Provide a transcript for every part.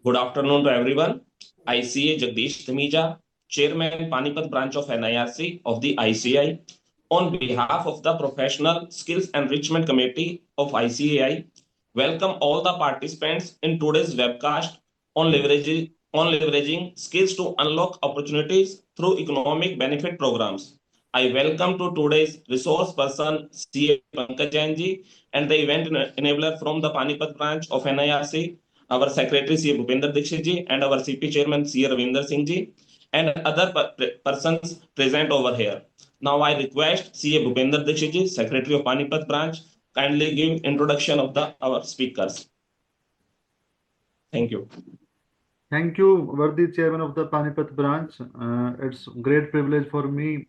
Good afternoon to everyone. I CA Jagdish Dhamija, Chairman Panipat Branch of NIRC of the ICI. On behalf of the Professional Skills Enrichment Committee of ICAI, welcome all the participants in today's webcast on leveraging skills to unlock opportunities through economic benefit programs. I welcome to today's resource person CA Pankaj Jain ji and the event enabler from the Panipat branch of NIRC, our Secretary C. Bhupender Dixit ji, and our CP Chairman C. Ravinder Singh ji, and other persons present over here. Now I request C. A. Bhupender Dixit ji, Secretary of Panipat branch, kindly give introduction of the our speakers. Thank you. Thank you, worthy chairman of the Panipat branch. It's great privilege for me.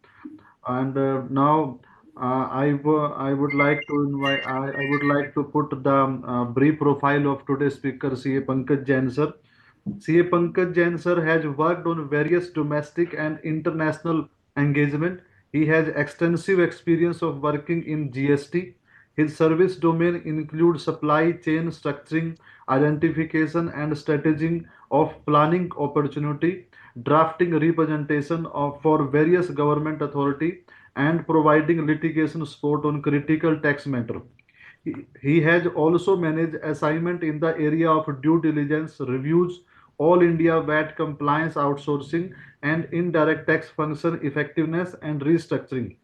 And now I would like to invite, I would like to put the brief profile of today's speaker, CA Pankaj Jain sir. CA Pankaj Jain sir has worked on various domestic and international engagement. He has extensive experience of working in GST. His service domain includes supply chain structuring, identification and staging of planning opportunity, drafting representation for various government authority, and providing litigation support on critical tax matter. He has also managed assignment in the area of due diligence reviews, all India VAT compliance outsourcing, and indirect tax function effectiveness and restructuring.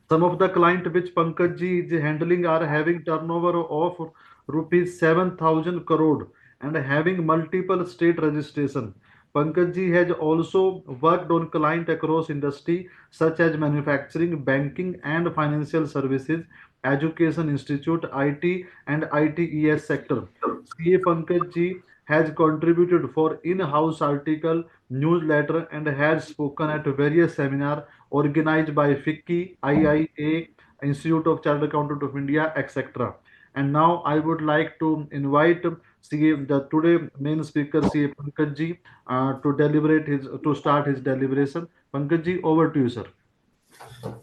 Some of the client which Pankaj ji is handling are having turnover of rupees 7,000 crore and having multiple state registration. Pankaj ji has also worked on client across industry such as manufacturing, banking and financial services, education institute, IT and ITES sector. CA Pankaj ji has contributed for in-house article, newsletter and has spoken at various seminars organized by FICCI, IIA, Institute of Chartered Accountant of India, etc. And now I would like to invite CA, the today main speaker CA Pankaj ji to start his deliberation. Pankaj ji, over to you, sir.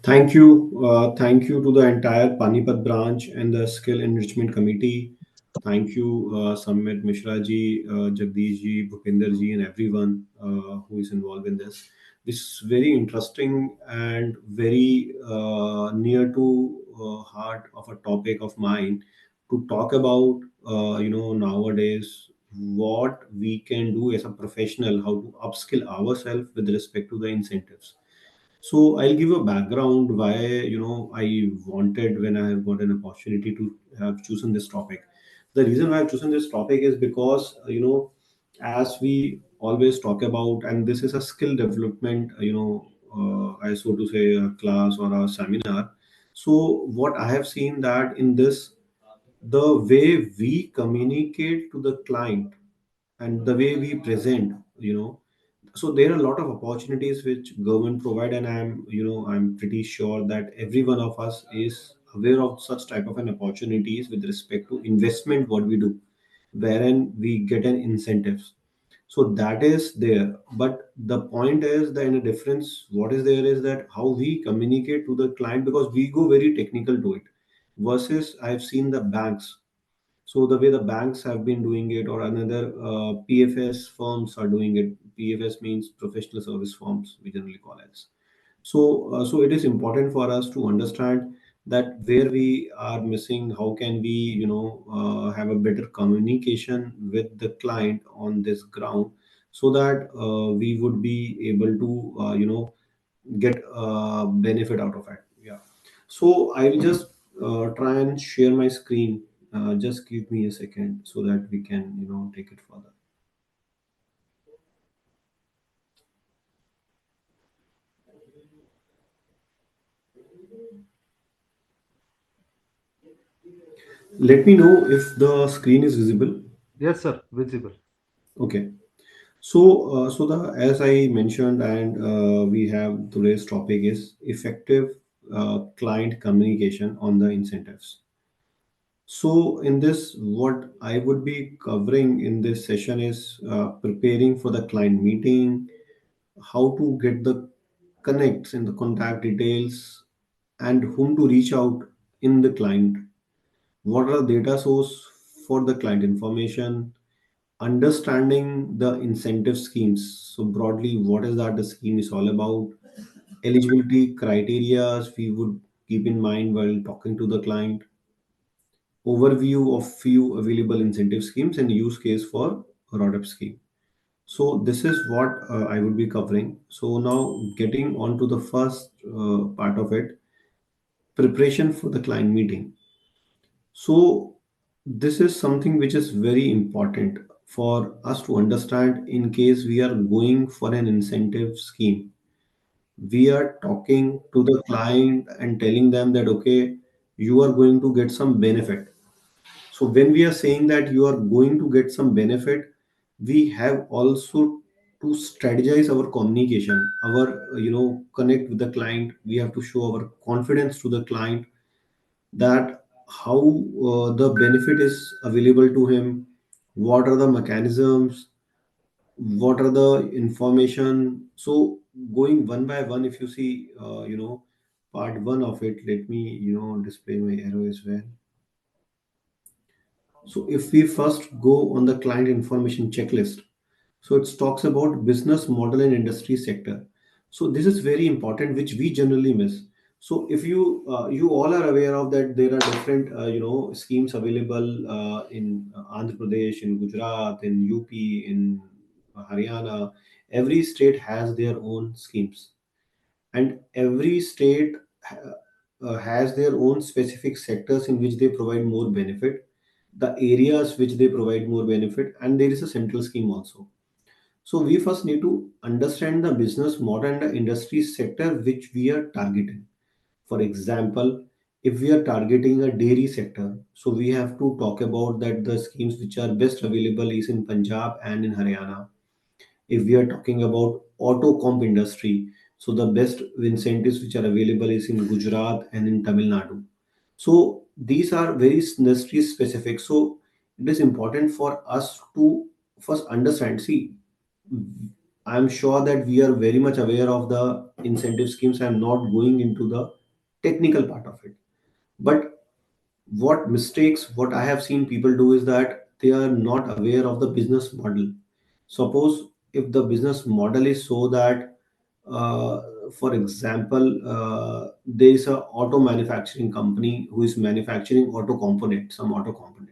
Thank you to the entire Panipat branch and the Skill Enrichment Committee. Thank you, Samit Mishra ji, Jagdish ji, Bhupinder ji, and everyone who is involved in this. This is very interesting and very near to heart of a topic of mine to talk about. Nowadays what we can do as a professional, how to upskill ourselves with respect to the incentives. So I'll give a background why I wanted when I have got an opportunity to have chosen this topic. The reason why I've chosen this topic is because as we always talk about, and this is a skill development, I so to say a class or a seminar. So what I have seen that in this, the way we communicate to the client and the way we present, so there are a lot of opportunities which government provide, and I'm pretty sure that every one of us is aware of such type of an opportunities with respect to investment what we do, wherein we get an incentives. So that is there, but the point is that in a difference what is there is that how we communicate to the client, because we go very technical to it, versus I've seen the banks. So the way the banks have been doing it, or another PFS firms are doing it. PFS means professional service firms, we generally call it. So it is important for us to understand that where we are missing, how can we, have a better communication with the client on this ground, so that we would be able to, get benefit out of it. Yeah. So I will just try and share my screen. Just give me a second so that we can, take it further. Let me know if the screen is visible. Yes, sir, visible. Okay. So the as I mentioned, and we have today's topic is effective client communication on the incentives. So in this, what I would be covering in this session is preparing for the client meeting, how to get the connects in the contact details, and whom to reach out in the client, what are the data source for the client information, understanding the incentive schemes. So broadly, what is that the scheme is all about? Eligibility criteria we would keep in mind while talking to the client. Overview of few available incentive schemes and use case for RODEP scheme. So this is what I would be covering. So now getting on to the first part of it, preparation for the client meeting. So this is something which is very important for us to understand in case we are going for an incentive scheme. We are talking to the client and telling them that, okay, you are going to get some benefit. So when we are saying that you are going to get some benefit, we have also to strategize our communication, our connect with the client. We have to show our confidence to the client that how the benefit is available to him, what are the mechanisms, what are the information. So going one by one, if you see, part one of it, let me display my arrow as well. So if we first go on the client information checklist, so it talks about business model and industry sector. So this is very important, which we generally miss. So if you all are aware of that, there are different schemes available in Andhra Pradesh, in Gujarat, in UP, in Haryana. Every state has their own schemes, and every state has their own specific sectors in which they provide more benefit, the areas which they provide more benefit, and there is a central scheme also. So we first need to understand the business model and the industry sector which we are targeting. For example, if we are targeting a dairy sector, so we have to talk about that the schemes which are best available is in Punjab and in Haryana. If we are talking about auto comp industry, so the best incentives which are available is in Gujarat and in Tamil Nadu. So these are very industry specific. So it is important for us to first understand. See, I'm sure that we are very much aware of the incentive schemes. I'm not going into the technical part of it, but what I have seen people do is that they are not aware of the business model. Suppose if the business model is so that, uh, for example, there is a auto manufacturing company who is manufacturing auto component, some auto component.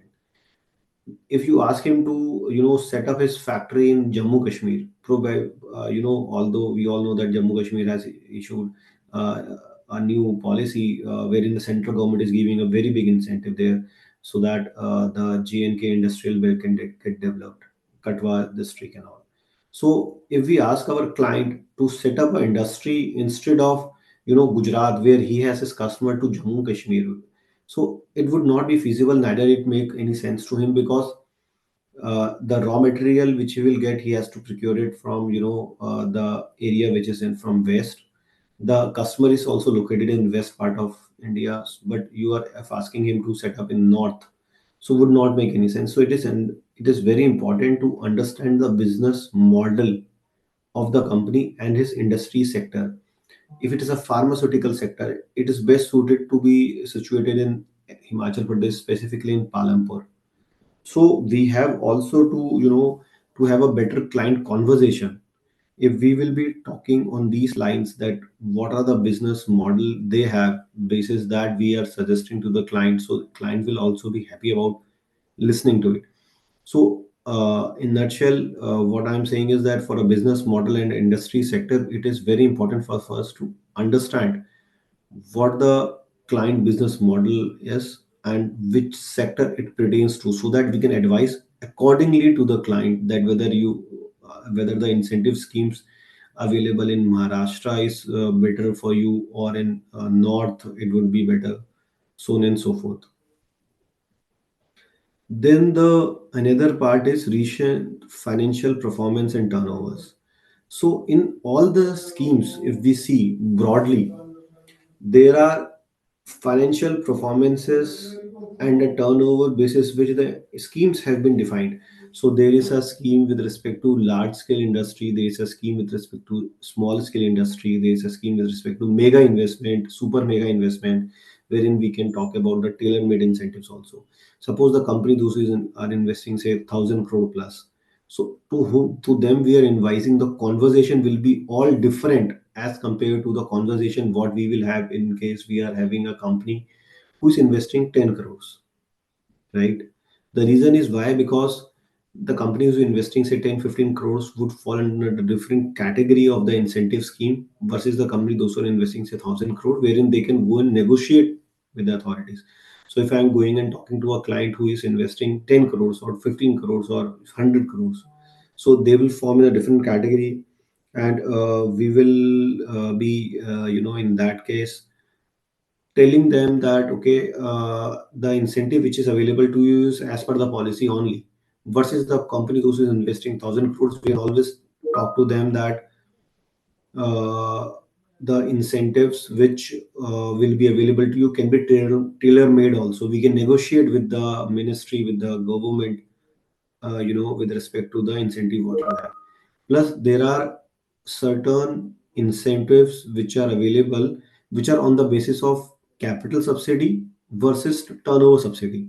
If you ask him to set up his factory in Jammu Kashmir, although we all know that Jammu Kashmir has issued uh, a new policy wherein the central government is giving a very big incentive there, so that the JNK industrial belt can get developed, Katwa district and all. So if we ask our client to set up an industry instead of Gujarat, where he has his customer, to Jammu Kashmir, so it would not be feasible, neither it make any sense to him, because the raw material which he will get, he has to procure it from the area which is in from west. The customer is also located in west part of India, but you are asking him to set up in north, so would not make any sense. So it is very important to understand the business model of the company and his industry sector. If it is a pharmaceutical sector, it is best suited to be situated in Himachal Pradesh, specifically in Palampur. So we have also to to have a better client conversation. If we will be talking on these lines, that what are the business model they have, basis that we are suggesting to the client, so client will also be happy about listening to it. So in nutshell, what I'm saying is that for a business model and industry sector, it is very important for us to understand what the client business model is and which sector it pertains to, so that we can advise accordingly to the client that whether the incentive schemes available in Maharashtra is better for you, or in north it would be better, so on and so forth. Then the another part is recent financial performance and turnovers. So in all the schemes, if we see broadly, there are financial performances and a turnover basis which the schemes have been defined. So there is a scheme with respect to large scale industry, there is a scheme with respect to small scale industry, there is a scheme with respect to mega investment, super mega investment, wherein we can talk about the tailor made incentives also. Suppose the company those are investing say 1,000 crore plus, So to them we are inviting, the conversation will be all different as compared to the conversation what we will have in case we are having a company who is investing 10 crores, right? The reason is why, because the companies who are investing say 10-15 crores would fall under the different category of the incentive scheme versus the company those who are investing say 1,000 crore, wherein they can go and negotiate with the authorities. So if I'm going and talking to a client who is investing 10 crores or 15 crores or 100 crores, so they will form in a different category. And we will be in that case telling them that okay, the incentive which is available to you is as per the policy only, versus the company those who is investing 1,000 crores, we can always talk to them that uh, the incentives which will be available to you can be tailor made also. We can negotiate with the ministry, with the government, with respect to the incentive what you have. Plus there are certain incentives which are available, which are on the basis of capital subsidy versus turnover subsidy.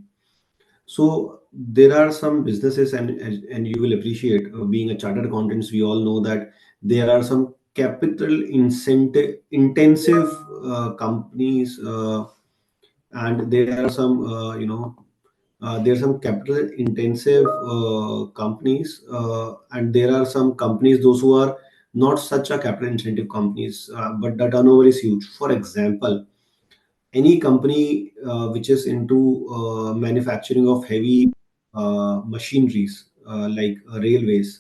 So there are some businesses, and you will appreciate, being a chartered accountants, we all know that there are some capital incentive intensive companies, and there are some there are some capital intensive companies, and there are some companies those who are not such a capital intensive companies, but the turnover is huge. For example, any company which is into manufacturing of heavy machineries, like railways,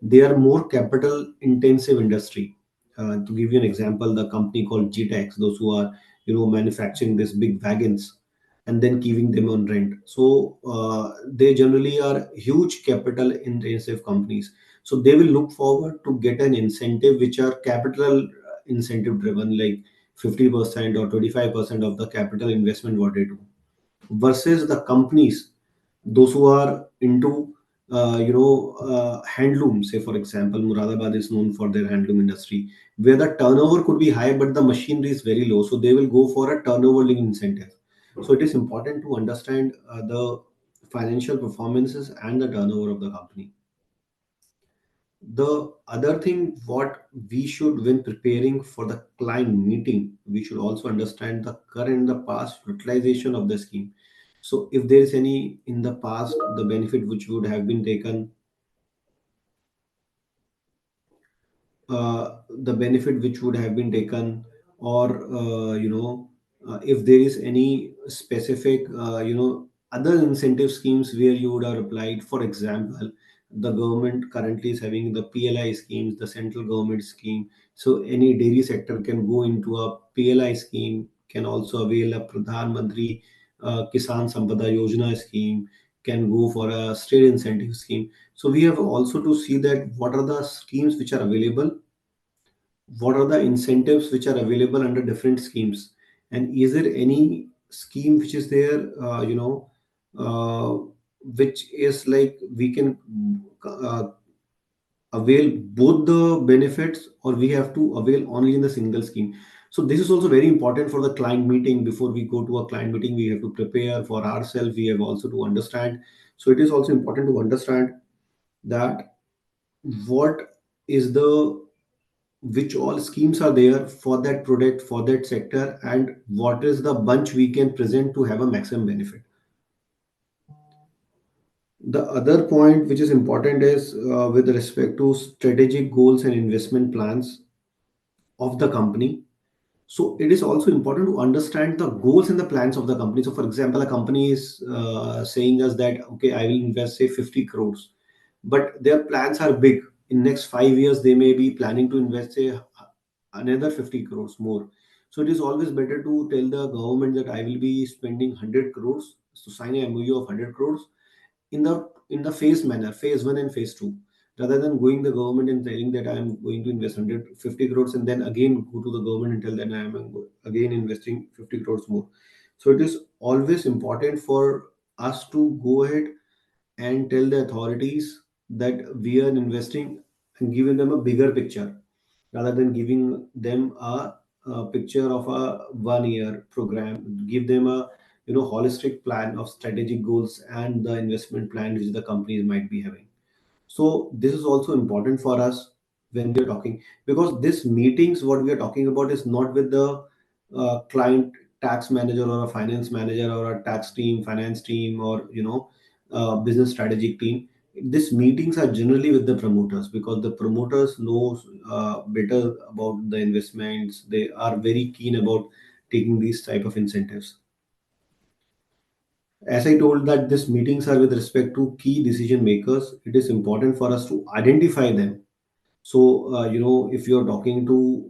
they are more capital intensive industry. To give you an example, the company called GTEX, those who are manufacturing these big wagons and then giving them on rent. So they generally are huge capital intensive companies. So they will look forward to get an incentive which are capital incentive driven, like 50% or 25% of the capital investment what they do, versus the companies those who are into handloom. Say for example, Muradabad is known for their handloom industry, where the turnover could be high but the machinery is very low, so they will go for a turnover linked incentive. So it is important to understand the financial performances and the turnover of the company. The other thing what we should, when preparing for the client meeting, we should also understand the current and the past utilization of the scheme. So if there is any in the past the benefit which would have been taken, the benefit which would have been taken, or if there is any specific other incentive schemes where you would have applied. For example, the government currently is having the PLI schemes, the central government scheme. So any dairy sector can go into a PLI scheme, can also avail a Pradhan Mantri Kisan Sampada Yojana scheme, can go for a state incentive scheme. So we have also to see that what are the schemes which are available, what are the incentives which are available under different schemes, and is there any scheme which is there, uh, which is like we can uh, avail both the benefits, or we have to avail only in the single scheme. So this is also very important for the client meeting. Before we go to a client meeting, we have to prepare for ourselves, we have also to understand. So it is also important to understand that what is the, which all schemes are there for that product, for that sector, and what is the bunch we can present to have a maximum benefit. The other point which is important is with respect to strategic goals and investment plans of the company. So it is also important to understand the goals and the plans of the company. So for example, a company is saying us that okay, I will invest say 50 crores, but their plans are big. In next 5 years they may be planning to invest say another 50 crores more. So it is always better to tell the government that I will be spending 100 crores, to sign a MOU of 100 crores in the phase manner, phase 1 and phase 2, rather than going the government and telling that I am going to invest 150 crores and then again go to the government and tell that I am again investing 50 crores more. So it is always important for us to go ahead and tell the authorities that we are investing and giving them a bigger picture, rather than giving them a picture of a 1 year program. Give them a holistic plan of strategic goals and the investment plan which the companies might be having. So this is also important for us when we are talking, because this meetings what we are talking about is not with the client tax manager or a finance manager or a tax team, finance team, or business strategic team. These meetings are generally with the promoters, because the promoters knows better about the investments. They are very keen about taking these type of incentives. As I told that these meetings are with respect to key decision makers, it is important for us to identify them. So, if you're talking to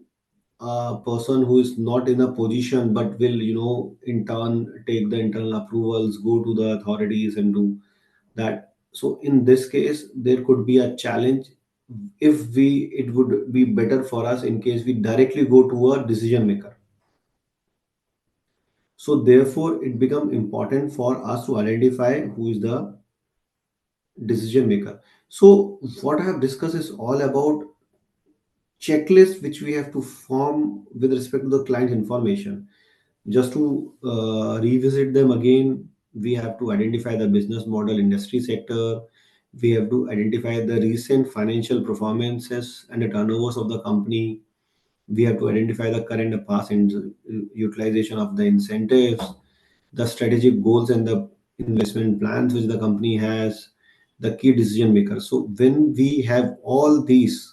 a person who is not in a position but will, in turn take the internal approvals, go to the authorities and do that. So, in this case, there could be a challenge. If we, it would be better for us in case we directly go to a decision maker. So, therefore, it become important for us to identify who is the decision maker. So, what I have discussed is all about checklist which we have to form with respect to the client information. Just to revisit them again, we have to identify the business model, industry sector. We have to identify the recent financial performances and the turnovers of the company. We have to identify the current and past utilization of the incentives, the strategic goals and the investment plans which the company has, the key decision makers. So when we have all these,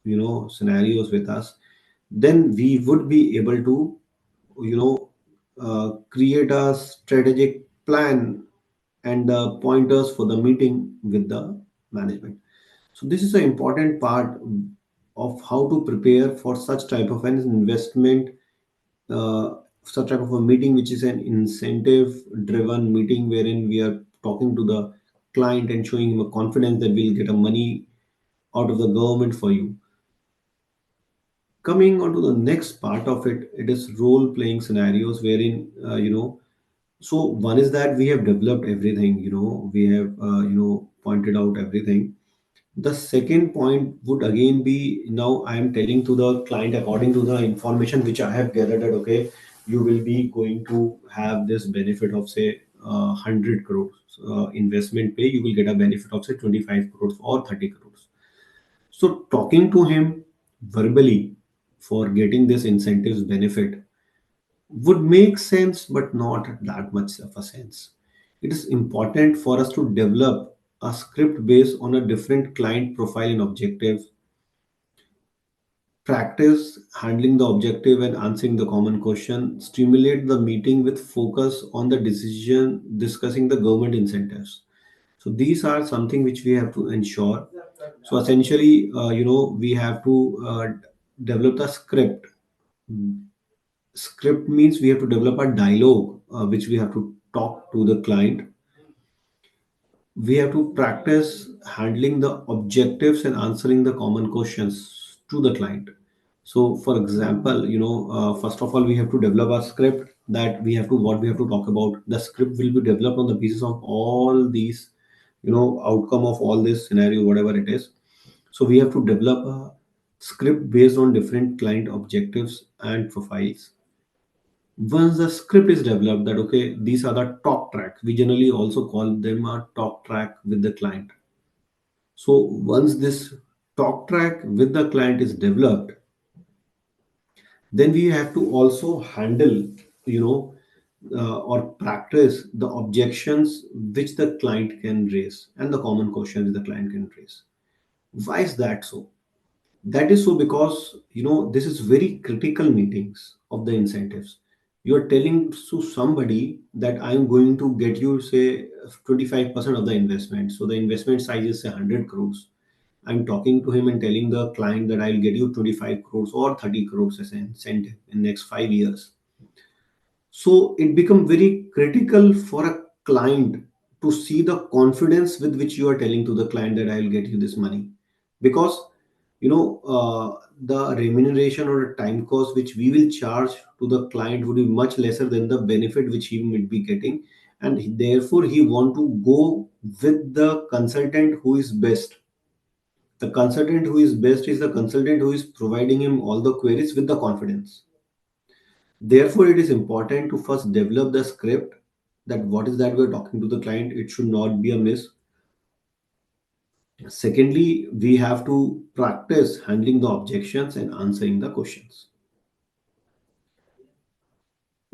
scenarios with us, then we would be able to, create a strategic plan and the pointers for the meeting with the management. So this is an important part of how to prepare for such type of an investment, such type of a meeting, which is an incentive driven meeting wherein we are talking to the client and showing him a confidence that we'll get a money out of the government for you. Coming on to the next part of it, it is role playing scenarios wherein, so one is that we have developed everything, we have, pointed out everything. The second point would again be, now I am telling to the client according to the information which I have gathered that, okay, you will be going to have this benefit of say 100 crores investment pay, you will get a benefit of say 25 crores or 30 crores. So talking to him verbally for getting this incentives benefit would make sense, but not that much of a sense. It is important for us to develop a script based on a different client profile and objective, practice handling the objective and answering the common question, stimulate the meeting with focus on the decision, discussing the government incentives. So these are something which we have to ensure. So essentially, we have to develop the script. Script means we have to develop a dialogue which we have to talk to the client. We have to practice handling the objectives and answering the common questions to the client. So for example, first of all we have to develop a script that we have to, what we have to talk about. The script will be developed on the basis of all these, outcome of all this scenario, whatever it is. So we have to develop a script based on different client objectives and profiles. Once the script is developed, that okay, these are the talk track, we generally also call them a talk track with the client. So once this talk track with the client is developed, then we have to also handle, or practice the objections which the client can raise and the common questions the client can raise. Why is that so? That is so because, this is very critical meetings of the incentives. You are telling to somebody that I'm going to get you say 25% of the investment. So the investment size is say 100 crores. I'm talking to him and telling the client that I'll get you 25 crores or 30 crores as an incentive in next 5 years. So it become very critical for a client to see the confidence with which you are telling to the client that I'll get you this money, because the remuneration or the time cost which we will charge to the client would be much lesser than the benefit which he might be getting, and therefore he want to go with the consultant who is best. The consultant who is best is the consultant who is providing him all the queries with the confidence. Therefore, it is important to first develop the script, that what is that we're talking to the client. It should not be a miss. Secondly, we have to practice handling the objections and answering the questions.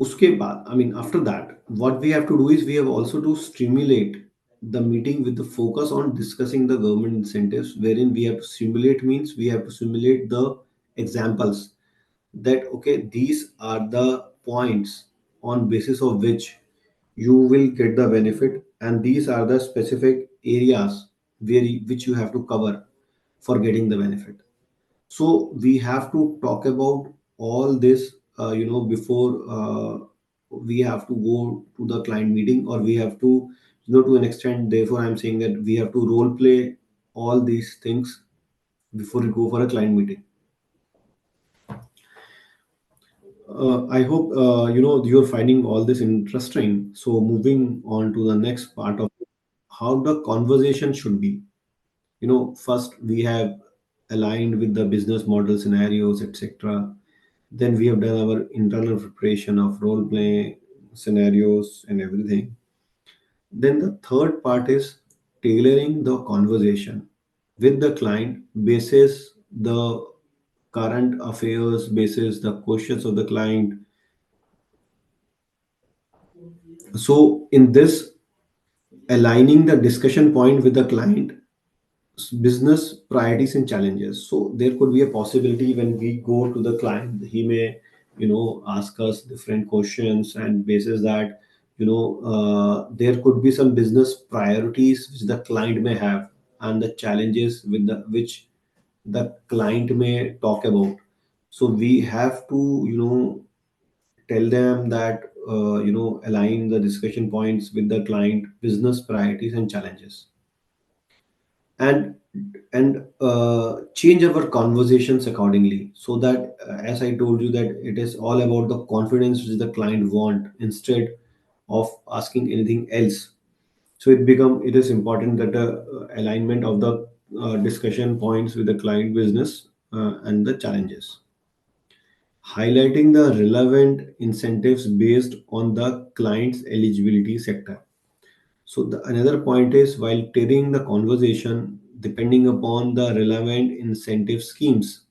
Uske baad, I mean, after that, what we have to do is we have also to stimulate the meeting with the focus on discussing the government incentives, wherein we have to simulate means we have to simulate the examples that okay, these are the points on basis of which you will get the benefit, and these are the specific areas which you have to cover for getting the benefit. So we have to talk about all this before we have to go to the client meeting, or we have to to an extent, therefore I'm saying that we have to role play all these things before we go for a client meeting. I hope you're finding all this interesting. So moving on to the next part of how the conversation should be. First we have aligned with the business model scenarios, etc. Then we have done our internal preparation of role play scenarios and everything. Then the third part is tailoring the conversation with the client basis the current affairs, basis the questions of the client. So in this, aligning the discussion point with the client business priorities and challenges. So there could be a possibility when we go to the client, he may ask us different questions, and basis that there could be some business priorities which the client may have, and the challenges with the which the client may talk about. So we have to tell them that align the discussion points with the client business priorities and challenges, and change our conversations accordingly, so that as I told you that it is all about the confidence which the client want instead of asking anything else. So it is important that alignment of the discussion points with the client business and the challenges, highlighting the relevant incentives based on the client's eligibility sector. So the another point is while tailoring the conversation, depending upon the relevant incentive schemes,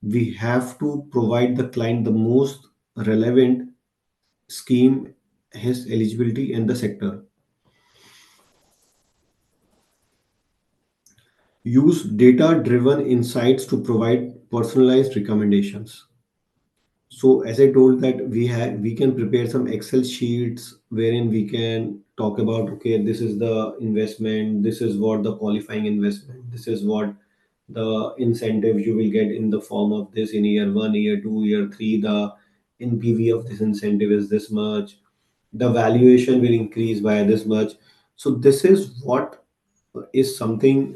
we have to provide the client the most relevant scheme, his eligibility and the sector. Use data-driven insights to provide personalized recommendations. So as I told that we can prepare some Excel sheets wherein we can talk about okay, this is the investment, this is what the qualifying investment, this is what the incentive you will get in the form of this in year one, year two, year three. The NPV of this incentive is this much. The valuation will increase by this much. So this is what is something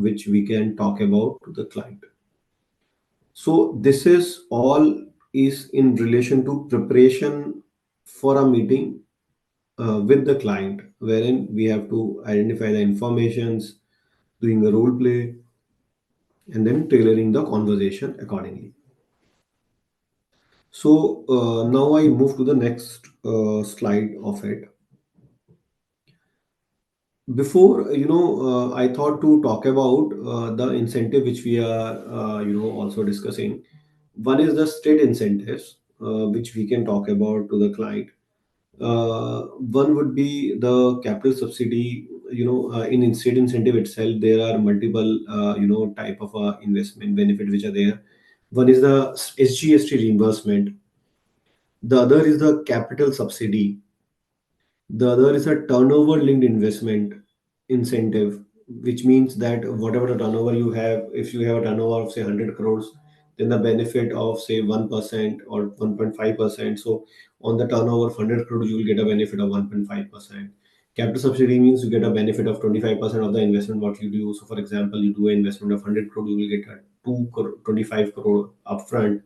which we can talk about to the client. So this is all is in relation to preparation for a meeting with the client, wherein we have to identify the informations, doing a role play, and then tailoring the conversation accordingly. So now I move to the next slide of it. Before I thought to talk about the incentive which we are also discussing. One is the state incentives, which we can talk about to the client. One would be the capital subsidy. In state incentive itself, there are multiple type of investment benefit which are there. One is the SGST reimbursement. The other is the capital subsidy. The other is a turnover linked investment incentive, which means that whatever the turnover you have, if you have a turnover of say 100 crores, then the benefit of say 1% or 1.5%. So on the turnover of 100 crores, you will get a benefit of 1.5%. Capital subsidy means you get a benefit of 25% of the investment what you do. So for example, you do an investment of 100 crore, you will get a 25 crore upfront,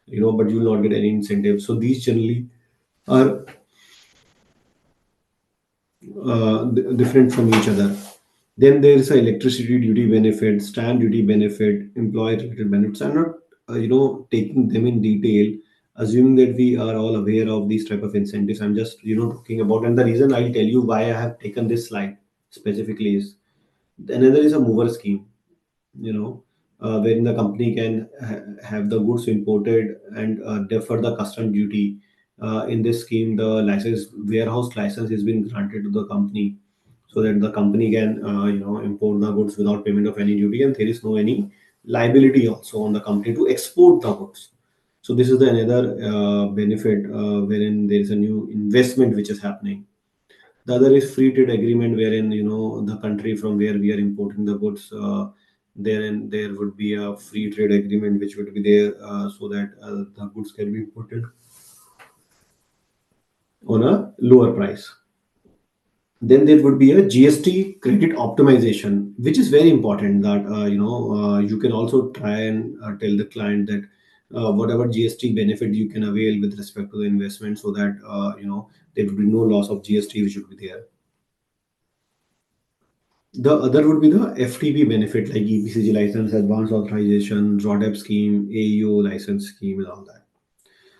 but you will not get any incentive. So these generally are different from each other. Then there is a electricity duty benefit, stamp duty benefit, employee related benefits. I'm not, taking them in detail, assuming that we are all aware of these type of incentives. I'm just, talking about, and the reason I'll tell you why I have taken this slide specifically is Another is a mover scheme, you know, wherein the company can have the goods imported and defer the custom duty. In this scheme, the warehouse license is being granted to the company, so that the company can, import the goods without payment of any duty, and there is no any liability also on the company to export the goods. So this is the another benefit, wherein there is a new investment which is happening. The other is free trade agreement, wherein the country from where we are importing the goods, therein there would be a free trade agreement which would be there, so that the goods can be imported on a lower price. Then there would be a GST credit optimization, which is very important. That you can also try and tell the client that whatever GST benefit you can avail with respect to the investment, so that there would be no loss of GST which would be there. The other would be the FTP benefit, like EPCG license, advanced authorization, RODEP scheme, AEO license scheme, and all that.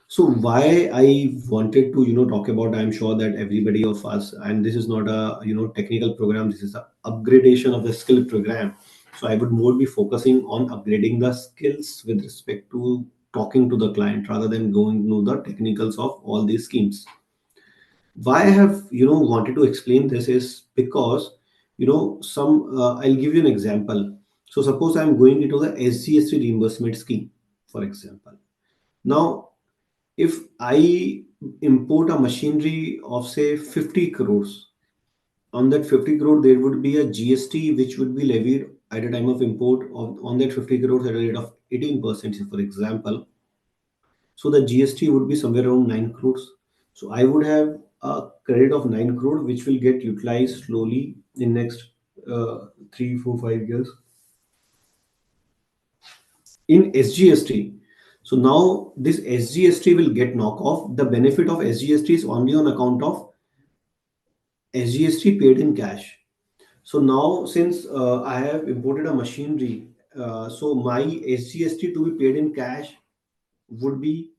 So why I wanted to talk about, I'm sure that everybody of us, and this is not a technical program, this is a upgradation of the skill program. So I would more be focusing on upgrading the skills with respect to talking to the client rather than going to the technicals of all these schemes. Why I have wanted to explain this is because some I'll give you an example. So suppose I'm going into the SGST reimbursement scheme, for example. Now, if I import a machinery of say 50 crores, on that 50 crore there would be a GST which would be levied at a time of import on that 50 crores at a rate of 18%, for example. So the GST would be somewhere around 9 crores. So I would have a credit of 9 crore which will get utilized slowly in next 3, 4, 5 years in SGST. So now this SGST will get knock off. The benefit of SGST is only on account of SGST paid in cash. So now since I have imported a machinery, so my SGST to be paid in cash would be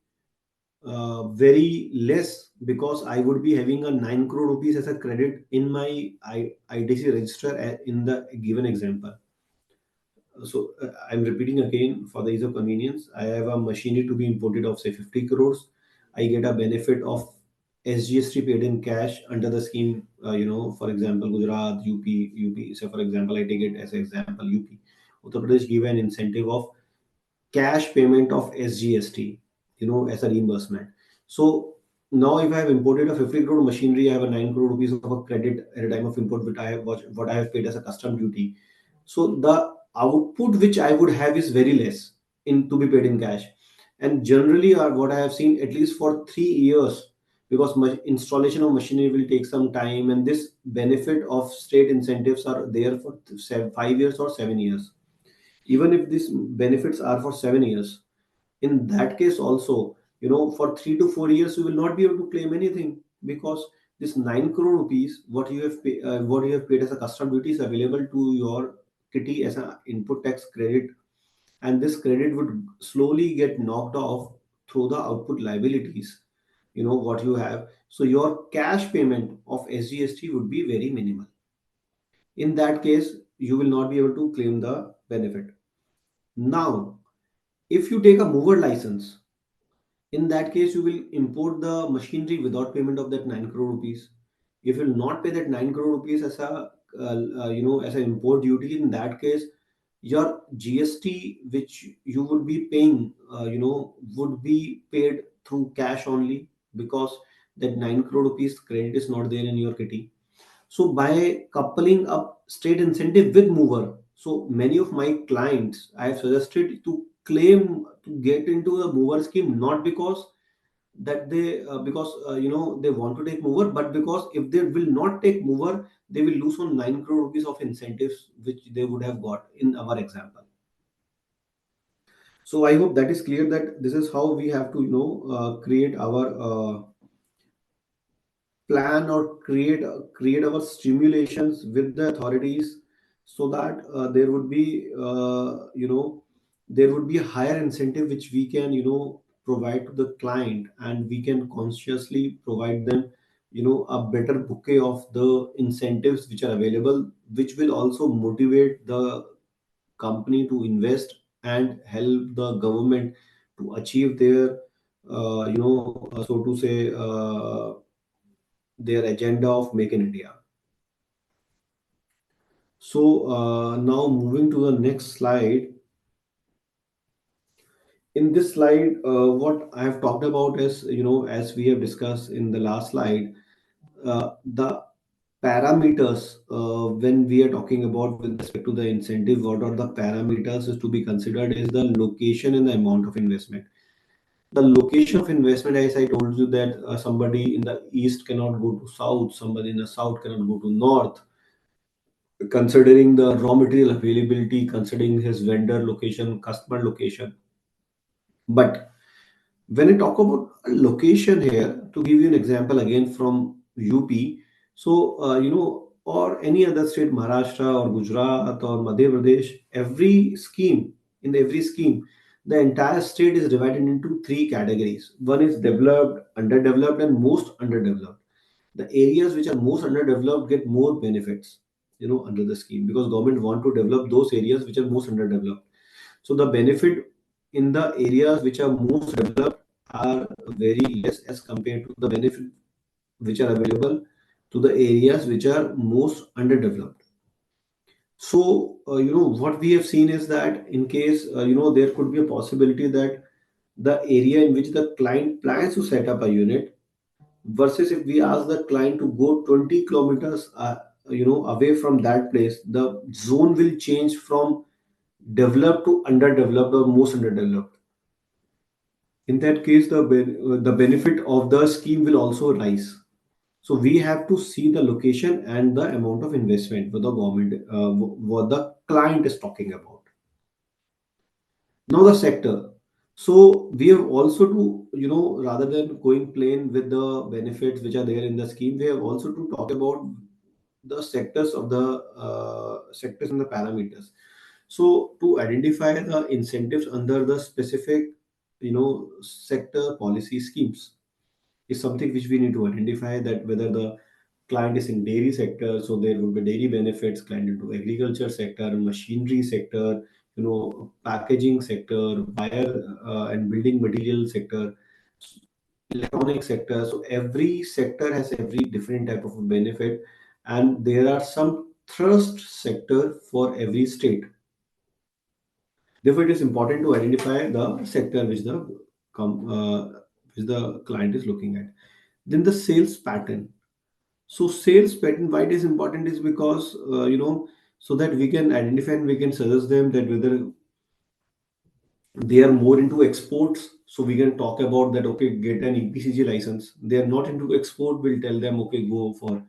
very less, because I would be having a 9 crore rupees as a credit in my IDC register in the given example. So I'm repeating again for the ease of convenience. I have a machinery to be imported of say 50 crores. I get a benefit of SGST paid in cash under the scheme. For example, Gujarat, UP. So for example, I take it as an example, UP. Uttar Pradesh give an incentive of cash payment of SGST, as a reimbursement. So now if I have imported a 50 crore machinery, I have a 9 crore rupees of a credit at a time of import, what I have paid as a custom duty. So the output which I would have is very less in to be paid in cash. And generally, what I have seen, at least for 3 years, because my installation of machinery will take some time, and this benefit of state incentives are there for 5 years or 7 years. Even if these benefits are for 7 years, in that case also, for 3 to 4 years you will not be able to claim anything, because this 9 crore rupees what you have paid as a custom duty is available to your kitty as an input tax credit, and this credit would slowly get knocked off through the output liabilities, what you have. So your cash payment of SGST would be very minimal. In that case, you will not be able to claim the benefit. Now, if you take a mover license, in that case you will import the machinery without payment of that 9 crore rupees. If you will not pay that 9 crore rupees as a as an import duty, in that case your GST which you would be paying would be paid through cash only, because that 9 crore rupees credit is not there in your kitty. So by coupling up state incentive with mover, so many of my clients I have suggested to claim to get into the mover scheme, not because that they because they want to take mover, but because if they will not take mover, they will lose on 9 crore rupees of incentives which they would have got in our example. So I hope that is clear, that this is how we have to create our plan, or create our stimulations with the authorities, so that there would be a higher incentive which we can provide to the client, and we can consciously provide them a better bouquet of the incentives which are available, which will also motivate the company to invest and help the government to achieve their so to say their agenda of make in India. So now moving to the next slide. In this slide, what I have talked about is, as we have discussed in the last slide, the parameters, when we are talking about with respect to the incentive, what are the parameters is to be considered is the location and the amount of investment. The location of investment, as I told you, that somebody in the east cannot go to south, somebody in the south cannot go to north, considering the raw material availability, considering his vendor location, customer location. But when I talk about a location here, to give you an example again from UP, so or any other state, Maharashtra or Gujarat or Madhya Pradesh, every scheme, the entire state is divided into three categories. One is developed, underdeveloped, and most underdeveloped. The areas which are most underdeveloped get more benefits, under the scheme, because government want to develop those areas which are most underdeveloped. So the benefit in the areas which are most developed are very less as compared to the benefit which are available to the areas which are most underdeveloped. So what we have seen is that in case there could be a possibility that the area in which the client plans to set up a unit, versus if we ask the client to go 20 kilometers away from that place, the zone will change from developed to underdeveloped or most underdeveloped. In that case, the benefit of the scheme will also rise. So we have to see the location and the amount of investment for the government, what the client is talking about. Now the sector. So we have also to, rather than going plain with the benefits which are there in the scheme, we have also to talk about the sectors and the parameters. So to identify the incentives under the specific, sector policy schemes is something which we need to identify, that whether the client is in dairy sector, so there will be dairy benefits, client into agriculture sector, machinery sector, packaging sector, wire and building material sector, electronic sector. So every sector has every different type of benefit, and there are some thrust sector for every state. Therefore, it is important to identify the sector which the client is looking at. Then the sales pattern. So sales pattern, why it is important is because so that we can identify and we can suggest them that whether they are more into exports. So we can talk about that. Okay, get an EPCG license. They are not into export. We'll tell them, okay, go for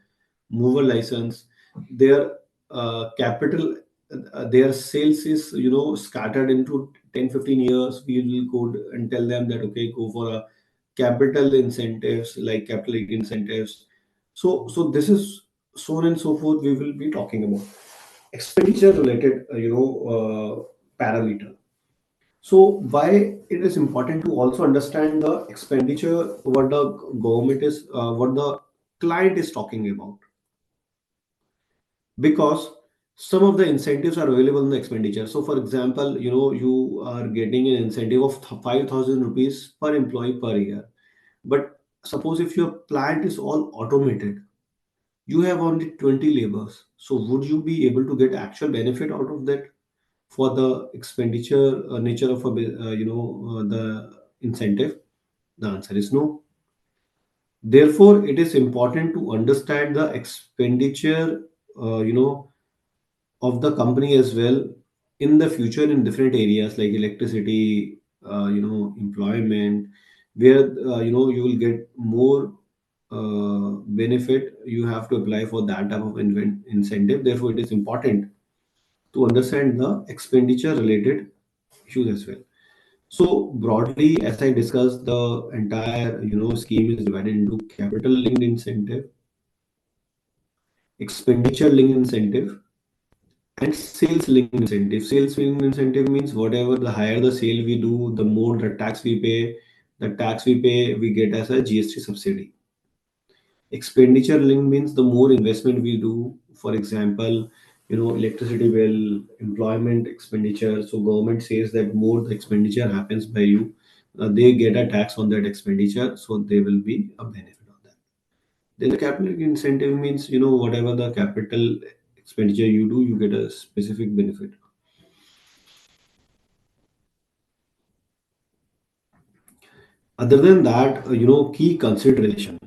mover license. Their capital, their sales is scattered into 10-15 years. We will go and tell them that, okay, go for a capital incentives, like capital incentives. So this is so on and so forth. We will be talking about expenditure related parameter. So why it is important to also understand the expenditure, what the government is, what the client is talking about, because some of the incentives are available in the expenditure. So for example, you are getting an incentive of 5,000 rupees per employee per year. But suppose if your plant is all automated, you have only 20 labors. So would you be able to get actual benefit out of that for the expenditure nature of the incentive? The answer is no. Therefore, it is important to understand the expenditure, of the company as well in the future in different areas like electricity, employment, where you will get more benefit. You have to apply for that type of incentive. Therefore, it is important to understand the expenditure related issues as well. So broadly, as I discussed, the entire scheme is divided into capital linked incentive, expenditure linked incentive, and sales linked incentive. Sales linked incentive means whatever the higher the sale we do, the more the tax we pay. The tax we pay, we get as a GST subsidy. Expenditure link means the more investment we do, for example, electricity bill, employment expenditure. So government says that more the expenditure happens by you, they get a tax on that expenditure, so there will be a benefit on that. Then the capital incentive means, whatever the capital expenditure you do, you get a specific benefit. Other than that, key consideration.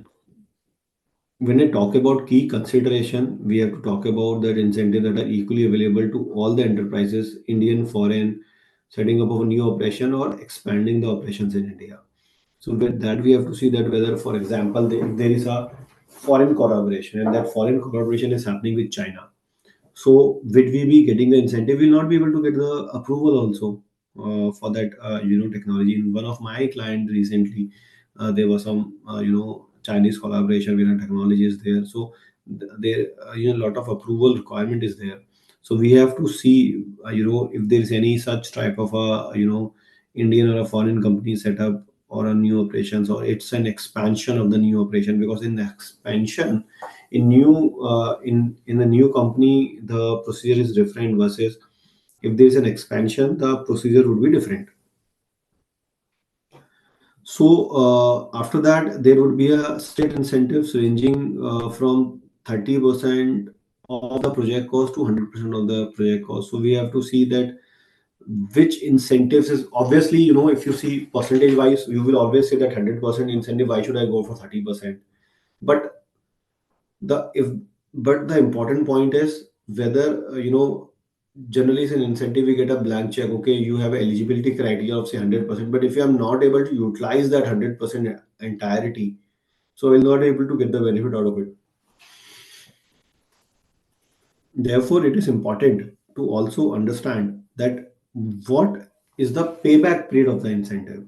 When I talk about key consideration, we have to talk about that incentive that are equally available to all the enterprises, Indian, foreign, setting up of a new operation or expanding the operations in India. So with that, we have to see that whether, for example, there is a foreign collaboration and that foreign collaboration is happening with China. So would we be getting the incentive? We'll not be able to get the approval also for that technology. In one of my clients recently, there was some Chinese collaboration where the technology is there. So there a lot of approval requirement is there. So we have to see if there is any such type of a Indian or a foreign company set up or a new operations, or it's an expansion of the new operation, because in the expansion in a new company the procedure is different versus if there is an expansion the procedure would be different. So after that there would be a state incentives ranging from 30% of the project cost to 100% of the project cost. So we have to see that which incentives is, obviously, if you see percentage wise, you will always say that 100% incentive, why should I go for 30%? But the if but the important point is whether generally it's an incentive, we get a blank check, okay, you have a eligibility criteria of say 100%, but if you are not able to utilize that 100% entirety, so we'll not able to get the benefit out of it. Therefore it is important to also understand that what is the payback period of the incentive,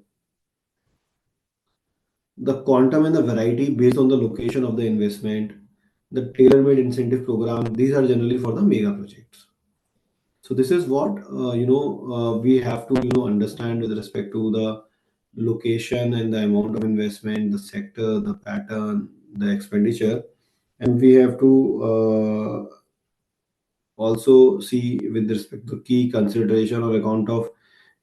the quantum and the variety based on the location of the investment, the tailor-made incentive program. These are generally for the mega projects. So this is what we have to understand with respect to the location and the amount of investment, the sector, the pattern, the expenditure, and we have to also see with respect to key consideration on account of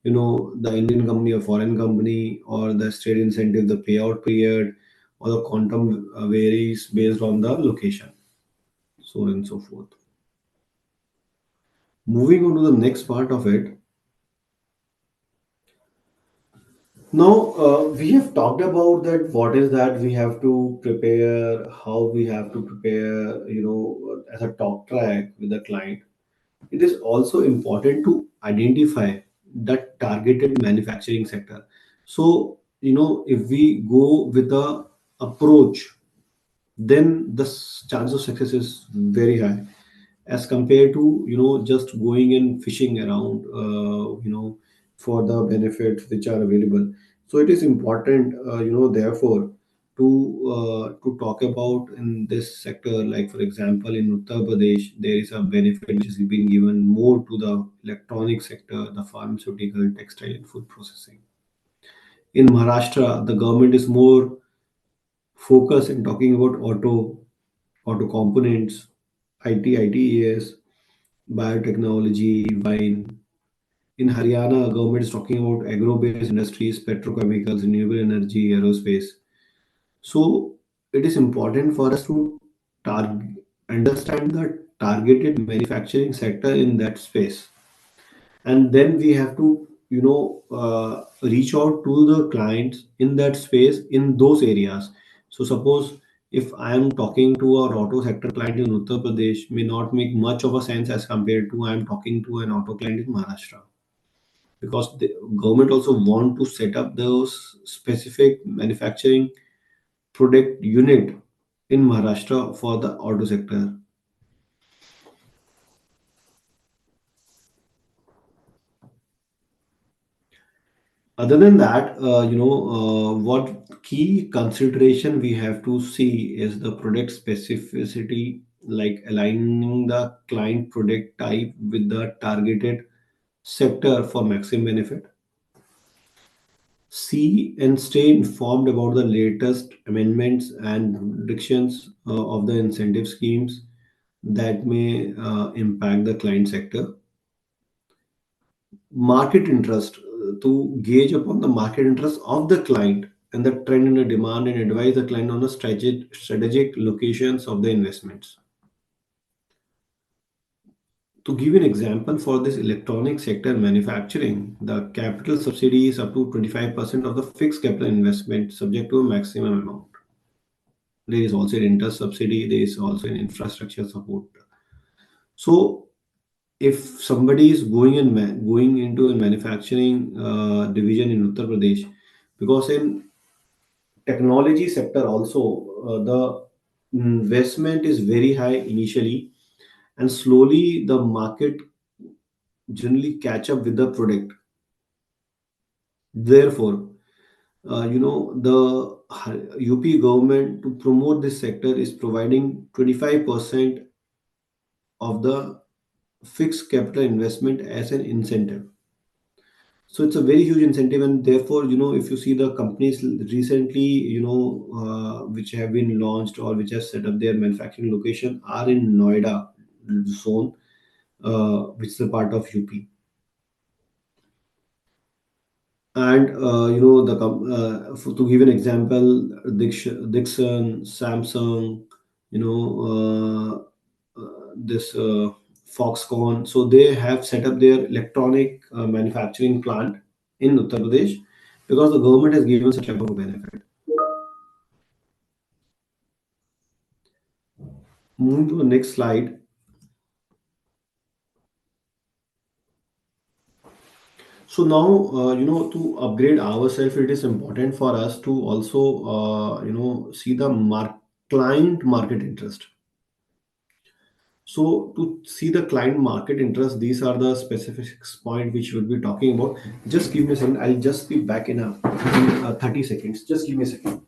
the Indian company or foreign company or the state incentive, the payout period or the quantum varies based on the location, so on and so forth. Moving on to the next part of it. Now, we have talked about that. What is that we have to prepare, how we have to prepare, as a talk track with the client. It is also important to identify the targeted manufacturing sector. So, if we go with the approach, then the chance of success is very high as compared to just going and fishing around for the benefits which are available. So it is important therefore to talk about in this sector, like for example in Uttar Pradesh there is a benefit which is being given more to the electronic sector, the pharmaceutical, textile and food processing. In Maharashtra the government is more focused in talking about auto components, ITES, biotechnology, wine. In Haryana, government is talking about agro-based industries, petrochemicals, renewable energy, aerospace. So it is important for us to understand the targeted manufacturing sector in that space, and then we have to reach out to the clients in that space in those areas. So suppose if I am talking to a auto sector client in Uttar Pradesh, may not make much of a sense as compared to I am talking to an auto client in Maharashtra, because the government also want to set up those specific manufacturing product unit in Maharashtra for the auto sector. Other than that, what key consideration we have to see is the product specificity, like aligning the client product type with the targeted sector for maximum benefit. See and stay informed about the latest amendments and restrictions of the incentive schemes that may impact the client sector. Market interest, to gauge upon the market interest of the client and the trend in the demand and advise the client on the strategic locations of the investments. To give an example for this electronic sector manufacturing, the capital subsidy is up to 25% of the fixed capital investment subject to a maximum amount. There is also an interest subsidy, there is also an infrastructure support. So if somebody is going into a manufacturing division in Uttar Pradesh, because in technology sector also the investment is very high initially, and slowly the market generally catch up with the product. Therefore, the UP government, to promote this sector, is providing 25% of the fixed capital investment as an incentive. So it's a very huge incentive, and therefore, if you see the companies recently, which have been launched or which have set up their manufacturing location are in Noida zone, which is a part of UP. And to give an example, Dixon, Samsung, this Foxconn, so they have set up their electronic manufacturing plant in Uttar Pradesh because the government has given such type of benefit. Moving to the next slide. So now, to upgrade ourselves, it is important for us to also, see the client market interest. So to see the client market interest, these are the specific point which we'll be talking about. Just give me a second. I'll just be back in 30 seconds. Just give me a second.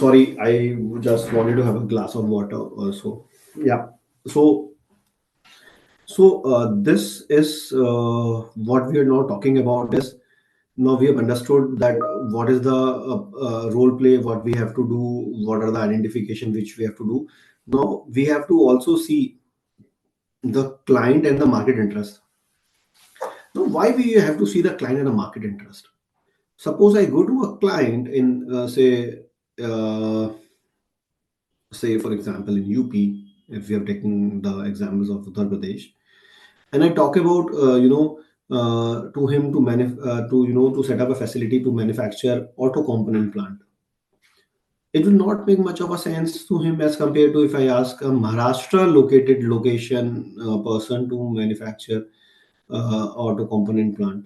Sorry, I just wanted to have a glass of water also. Yeah. So this is what we are now talking about is, now we have understood that what is the role play, what we have to do, what are the identification which we have to do. Now we have to also see the client and the market interest. Now, why we have to see the client and the market interest? Suppose I go to a client in uh, say for example in UP, if we are taking the examples of Uttar Pradesh, and I talk about to him to to set up a facility to manufacture auto component plant. It will not make much of a sense to him as compared to if I ask a Maharashtra located location person to manufacture auto component plant,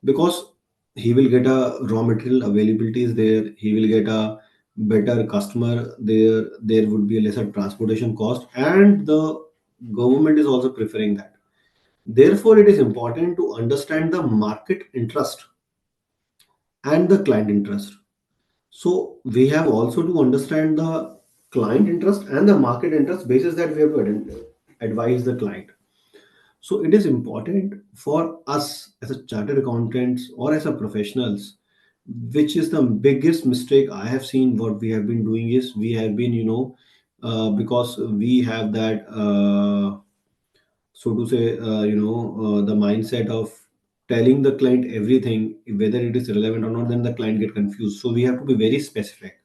because he will get a raw material availability is there, he will get a better customer there, there would be a lesser transportation cost, and the government is also preferring that. Therefore, it is important to understand the market interest and the client interest. So we have also to understand the client interest and the market interest basis that we have to advise the client. So it is important for us as a chartered accountants or as a professionals, which is the biggest mistake I have seen. What we have been doing is we have been, because we have that, so to say, the mindset of telling the client everything, whether it is relevant or not, then the client get confused. So we have to be very specific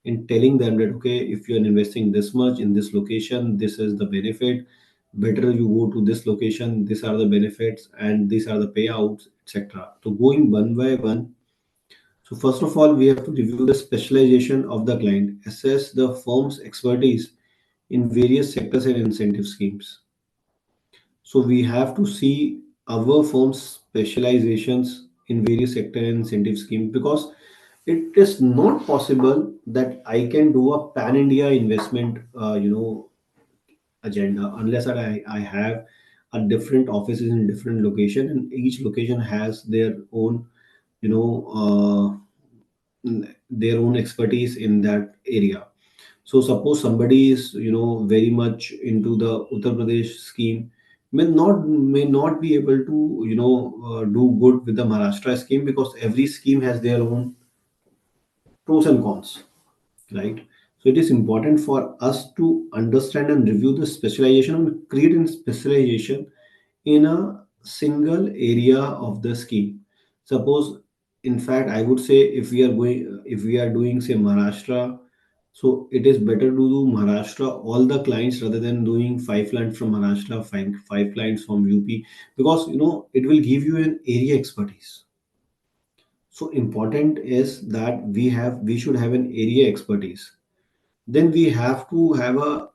in telling them that okay, if you are investing this much in this location, this is the benefit. Better you go to this location, these are the benefits and these are the payouts, etc. So going one by one. So first of all, we have to review the specialization of the client, assess the firm's expertise in various sectors and incentive schemes. So we have to see our firm's specializations in various sector and incentive schemes, because it is not possible that I can do a pan India investment, agenda, unless I have a different offices in different location, and each location has their own, you know, their own expertise in that area. So suppose somebody is, very much into the Uttar Pradesh scheme, may not be able to, do good with the Maharashtra scheme, because every scheme has their own pros and cons, right? So it is important for us to understand and review the specialization and create a specialization in a single area of the scheme. Suppose, in fact, I would say, if we are doing, say, Maharashtra, so it is better to do Maharashtra all the clients rather than doing five clients from Maharashtra, five clients from UP, because it will give you an area expertise. So important is that we should have an area expertise. Then we have to have a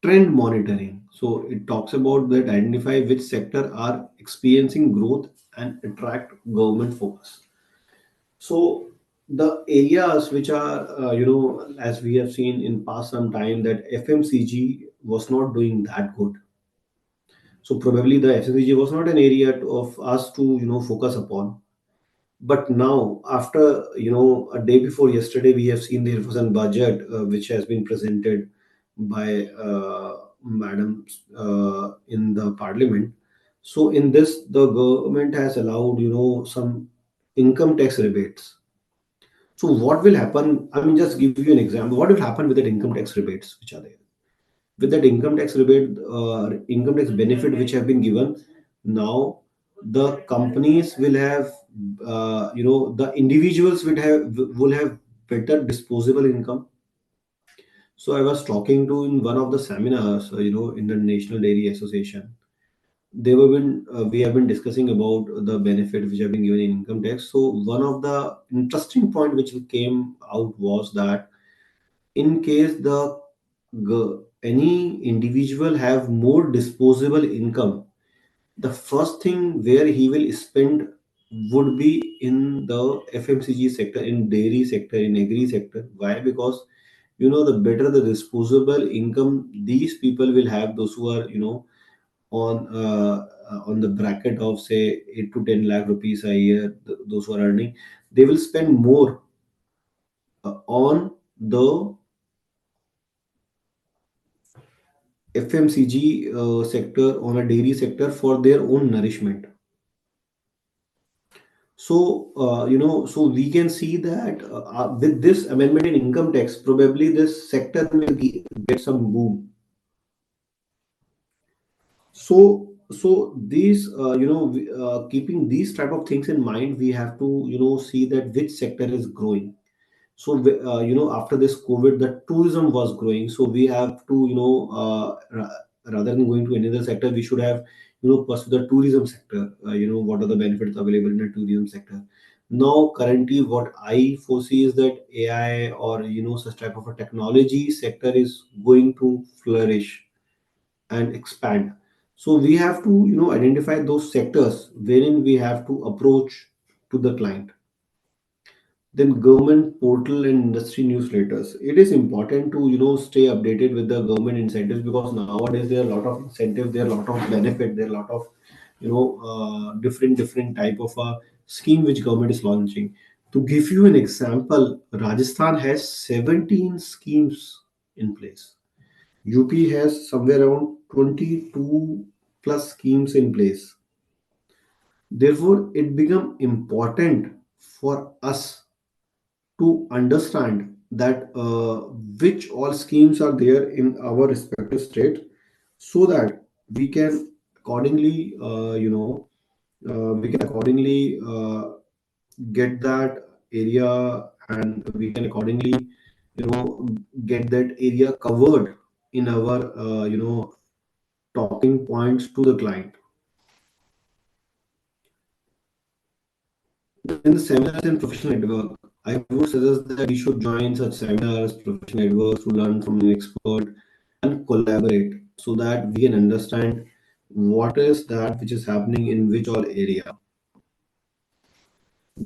trend monitoring. So it talks about that identify which sector are experiencing growth and attract government focus. So the areas which are, as we have seen in past some time, that FMCG was not doing that good. So probably the FMCG was not an area of us to, focus upon. But now, after, a day before yesterday, we have seen there was a budget which has been presented by Madam in the Parliament. So in this, the government has allowed, some income tax rebates. So what will happen? I mean, just give you an example. What will happen with that income tax rebates which are there? With that income tax rebate, income tax benefit which have been given, now the companies will have, the individuals will have better disposable income. So I was talking to in one of the seminars, in the National Dairy Association. We have been discussing about the benefit which have been given in income tax. So one of the interesting point which came out was that, in case any individual have more disposable income, the first thing where he will spend would be in the FMCG sector, in dairy sector, in agri sector. Why? Because the better the disposable income these people will have, those who are, on the bracket of, say, 8 to 10 lakh rupees a year, those who are earning, they will spend more on the FMCG sector, on a dairy sector, for their own nourishment. So, so we can see that with this amendment in income tax, probably this sector will get some boom. So these, keeping these type of things in mind, we have to, see that which sector is growing. So after this COVID, the tourism was growing, so we have to, rather than going to another sector, we should have, pursue the tourism sector. What are the benefits available in the tourism sector? Now currently what I foresee is that AI, or such type of a technology sector, is going to flourish and expand. So we have to, identify those sectors wherein we have to approach to the client. Then government portal and industry newsletters. It is important to, stay updated with the government incentives, because nowadays there are a lot of incentives, there are a lot of benefit, there are a lot of, different type of a scheme which government is launching. To give you an example, Rajasthan has 17 schemes in place. UP has somewhere around 22 plus schemes in place. Therefore, it become important for us to understand that which all schemes are there in our respective state, so that we can accordingly, we can accordingly get that area, and we can accordingly, get that area covered in our, talking points to the client. In the seminars and professional network, I would suggest that we should join such seminars, professional networks, to learn from an expert and collaborate, so that we can understand what is that which is happening in which all area.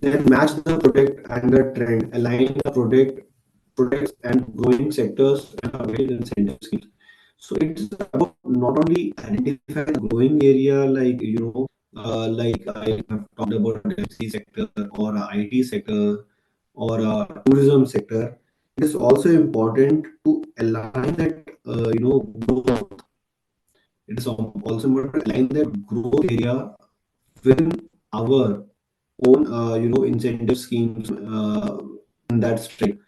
then match the product and the trend, align the products and growing sectors and avail incentive schemes. So it's about not only identify the growing area, like like I have talked about FC sector or IT sector or tourism sector. It is also important to align that growth. It is also important to align that growth area within our own incentive schemes in that straight.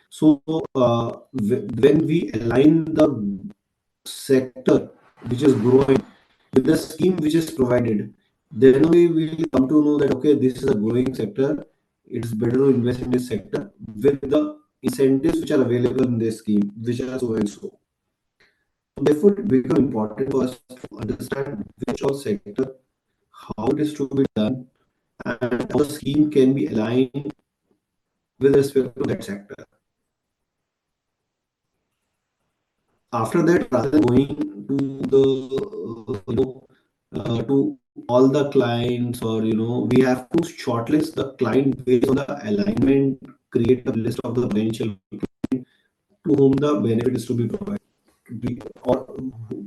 So when we align the sector which is growing with the scheme which is provided, then we will come to know that okay, this is a growing sector. It's better to invest in this sector with the incentives which are available in this scheme, which are so and so. Therefore, it becomes important for us to understand which all sector, how it is to be done, and how the scheme can be aligned with respect to that sector. After that, rather than going to the to all the clients, or we have to shortlist the client based on the alignment, create a list of the potential to whom the benefit is to be provided, or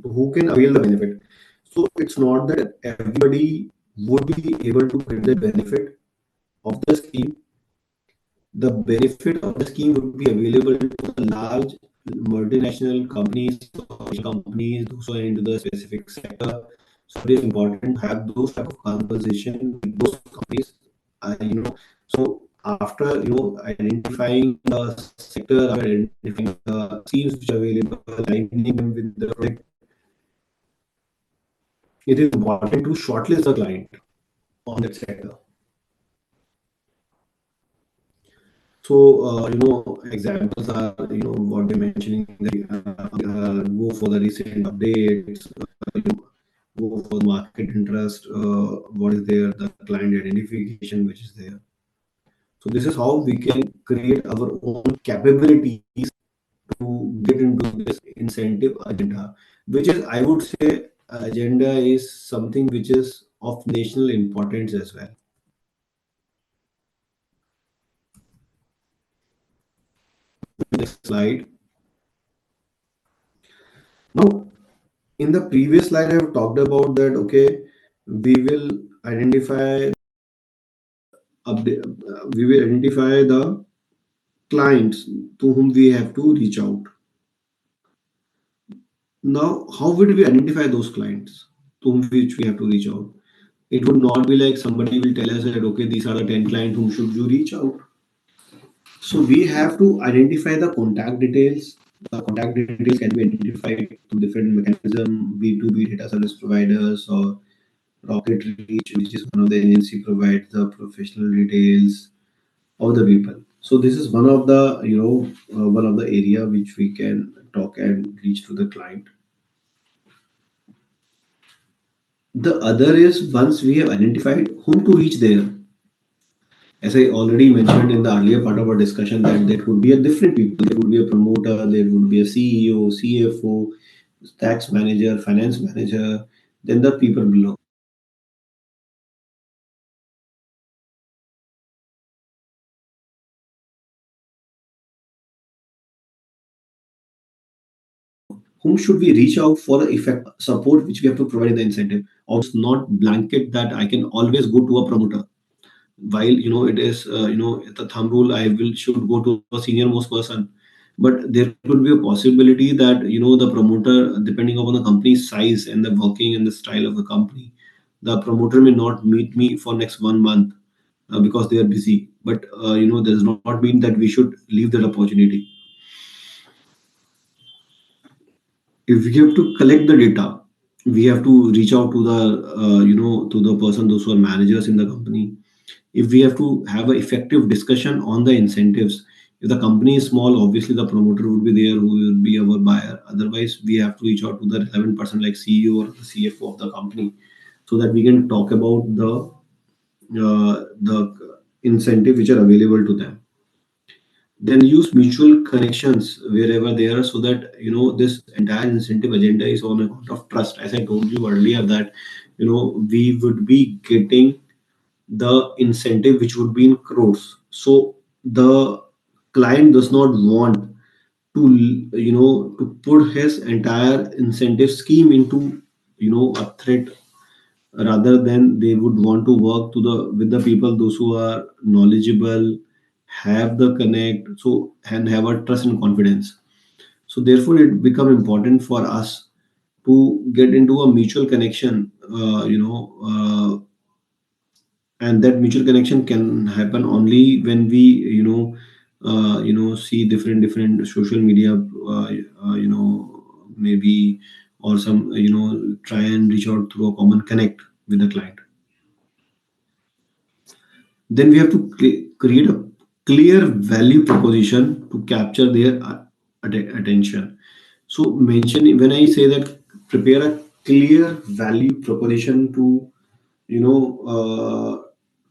who can avail the benefit. So it's not that everybody would be able to get the benefit of the scheme. The benefit of the scheme would be available to the large multinational companies or companies who are into the specific sector. So it is important to have those type of conversation with those companies. So after identifying the sector, after identifying the schemes which are available, aligning them with the project, it is important to shortlist the client on that sector. So, examples are, what they're mentioning, go for the recent updates, go for market interest, what is there, the client identification which is there. So this is how we can create our own capabilities to get into this incentive agenda, which is, I would say, agenda is something which is of national importance as well. Next slide. Now, in the previous slide, I have talked about that. Okay, we will identify we will identify the clients to whom we have to reach out. Now, how would we identify those clients to whom which we have to reach out? It would not be like somebody will tell us that okay, these are the 10 clients whom should you reach out. So we have to identify the contact details. The contact details can be identified through different mechanism, B2B data service providers or Rocket Reach, which is one of the agency, provides the professional details of the people. So this is one of the one of the area which we can talk and reach to the client. The other is, once we have identified whom to reach there, as I already mentioned in the earlier part of our discussion, that there could be a different people. There would be a promoter, there would be a CEO, CFO, tax manager, finance manager, then the people below. Whom should we reach out for the effect support which we have to provide in the incentive? Obviously, not blanket that I can always go to a promoter. While it is the thumb rule, I will should go to a senior most person, but there could be a possibility that the promoter, depending upon the company's size and the working and the style of the company, the promoter may not meet me for next 1 month because they are busy. But does not mean that we should leave that opportunity. If we have to collect the data, we have to reach out to the to the person, those who are managers in the company. If we have to have an effective discussion on the incentives, if the company is small, obviously the promoter would be there who will be our buyer. Otherwise, we have to reach out to the relevant person like CEO or the CFO of the company, so that we can talk about the incentive which are available to them. Then use mutual connections wherever they are, so that this entire incentive agenda is on account of trust. As I told you earlier, that we would be getting the incentive which would be in crores. So the client does not want to, to put his entire incentive scheme into, a threat, rather than they would want to work to the with the people, those who are knowledgeable, have the connect, so and have a trust and confidence. So therefore it become important for us to get into a mutual connection, and that mutual connection can happen only when we, see different social media, maybe, or some, try and reach out through a common connect with the client. Then we have to create a clear value proposition to capture their attention. So mention, when I say that, prepare a clear value proposition to,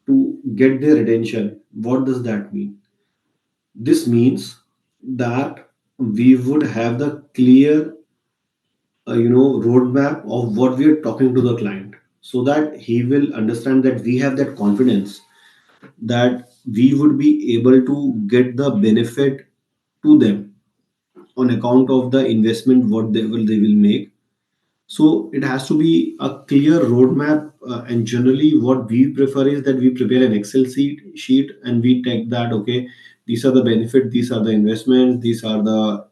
to get their attention. What does that mean? This means that we would have the clear, roadmap of what we are talking to the client, so that he will understand that we have that confidence that we would be able to get the benefit to them on account of the investment what they will make. So it has to be a clear roadmap, and generally what we prefer is that we prepare an Excel sheet and we take that, okay, these are the benefit, these are the investments, these are the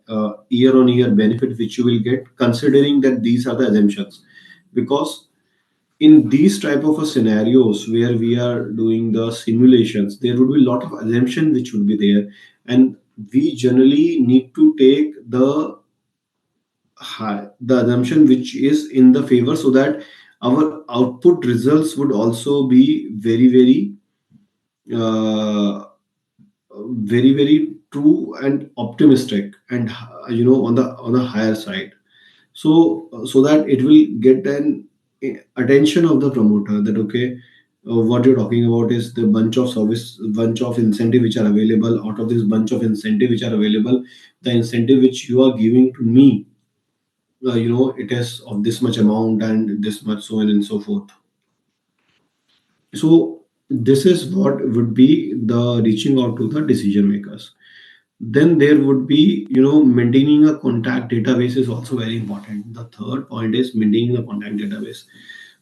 year on year benefit which you will get, considering that these are the assumptions. Because in these type of a scenarios where we are doing the simulations, there would be a lot of assumption which would be there, and we generally need to take the assumption which is in the favor, so that our output results would also be uh, very true and optimistic, and on the higher side. So that it will get an attention of the promoter, that okay, what you're talking about is the bunch of incentive which are available. Out of this bunch of incentive which are available, the incentive which you are giving to me, it is of this much amount and this much, so on and so forth. So this is what would be the reaching out to the decision makers. Then there would be, maintaining a contact database is also very important. The third point is maintaining the contact database.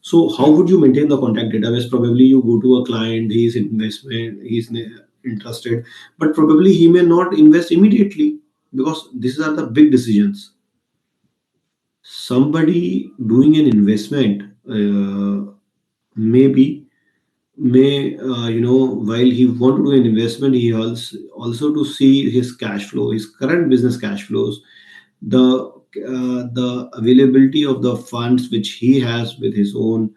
So how would you maintain the contact database? Probably you go to a client, he's interested, but probably he may not invest immediately, because these are the big decisions. Somebody doing an investment, maybe may, while he want to do an investment, he also to see his cash flow, his current business cash flows, the availability of the funds which he has with his own,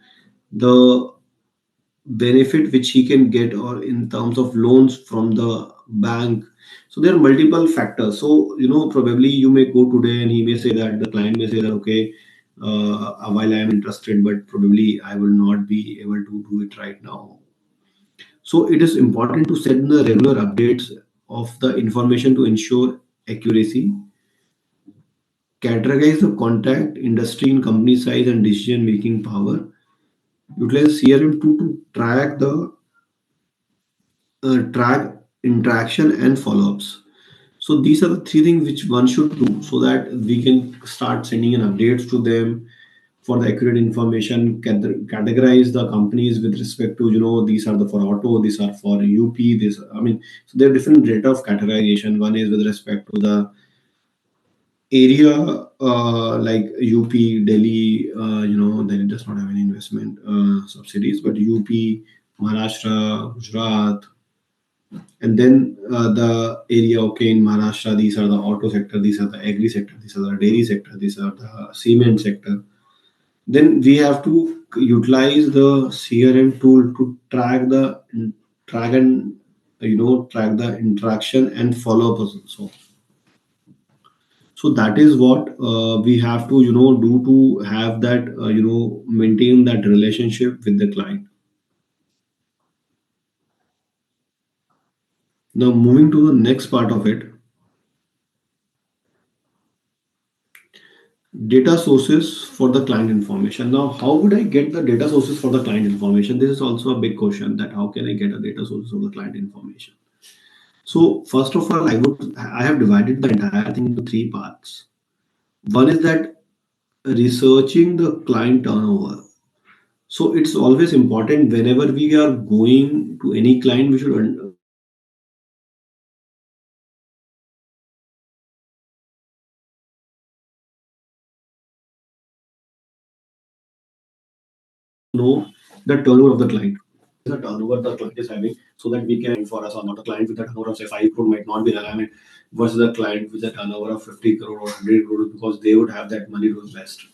the benefit which he can get, or in terms of loans from the bank. So there are multiple factors. So, probably you may go today and he may say that, the client may say that, okay, while I am interested, but probably I will not be able to do it right now. So it is important to send the regular updates of the information to ensure accuracy, categorize the contact, industry and company size and decision making power, utilize CRM to track the track interaction and follow-ups. So these are the three things which one should do, so that we can start sending an updates to them for the accurate information, categorize the companies with respect to, these are the for auto, these are for UP, this, I mean, so there are different rate of categorization. One is with respect to the area, like UP, Delhi, Delhi does not have any investment subsidies, but UP, Maharashtra, Gujarat, and then the area, okay, in Maharashtra, these are the auto sector, these are the agri sector, these are the dairy sector, these are the cement sector. Then we have to utilize the CRM tool to track and, track the interaction and follow up also. So that is what we have to, do to have that, maintain that relationship with the client. Now moving to the next part of it, Data sources for the client information. Now, how would I get the data sources for the client information? This is also a big question, that how can I get a data sources of the client information? So first of all, I have divided the entire thing into three parts. One is that researching the client turnover. So it's always important whenever we are going to any client, we should know the turnover of the client. The turnover the client is having, so that we can for us or not. A client with a turnover of say 5 crore might not be relevant versus a client with a turnover of 50 crore or 100 crore, because they would have that money to invest.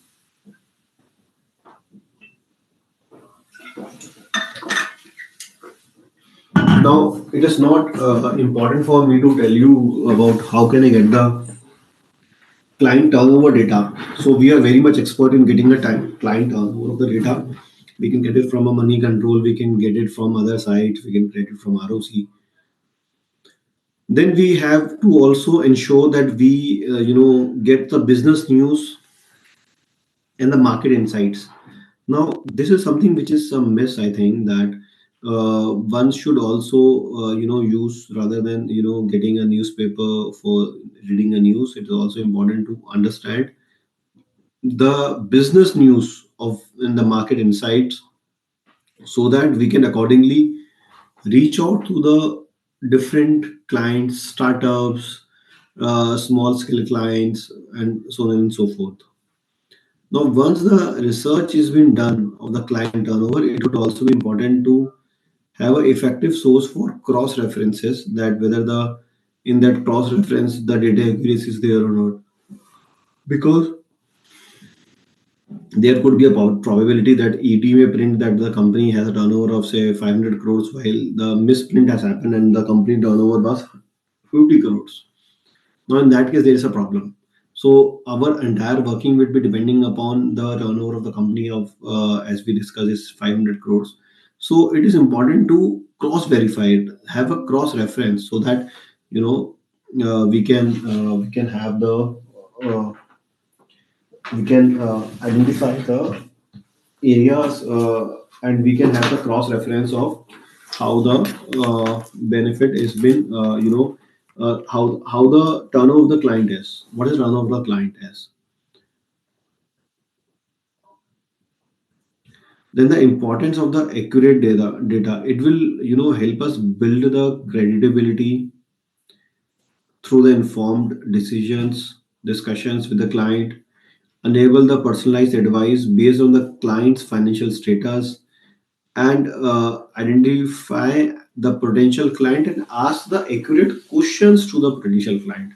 Now, it is not important for me to tell you about how can I get the client turnover data. So we are very much expert in getting the client turnover of the data. We can get it from a money control. We can get it from other sites. We can get it from ROC. Then we have to also ensure that we, get the business news and the market insights. Now, this is something which is a miss, I think, that one should also, use rather than, getting a newspaper for reading a news. It is also important to understand the business news of in the market insights, so that we can accordingly reach out to the different clients, startups, small scale clients, and so on and so forth. Now, once the research has been done of the client turnover, it would also be important to have an effective source for cross references, that whether the in that cross reference the data accuracy is there or not, because there could be a probability that ET may print that the company has a turnover of say 500 crores, while the misprint has happened and the company turnover was 50 crores. Now, in that case, there is a problem. So our entire working would be depending upon the turnover of the company of, as we discussed, is 500 crores. So it is important to cross verify it, have a cross reference, so that you know we can have the uh, we can identify the areas, and we can have the cross reference of how the benefit is been, how the turnover of the client is, what is turnover of the client is. Then the importance of the accurate data, it will help us build the credibility through the informed decisions, discussions with the client, enable the personalized advice based on the client's financial status, and identify the potential client and ask the accurate questions to the potential client.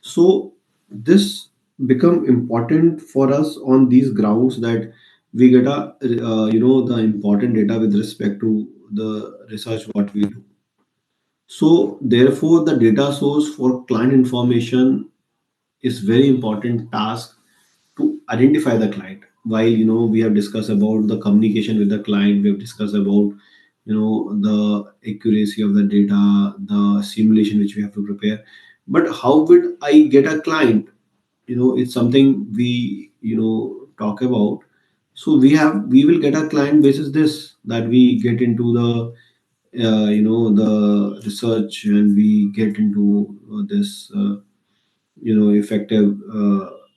So this become important for us on these grounds, that we get a the important data with respect to the research what we do. So therefore, the data source for client information is very important task to identify the client. While we have discussed about the communication with the client, we have discussed about the accuracy of the data, the simulation which we have to prepare, but how would I get a client? It's something we talk about. So we will get a client basis this, that we get into the the research, and we get into this effective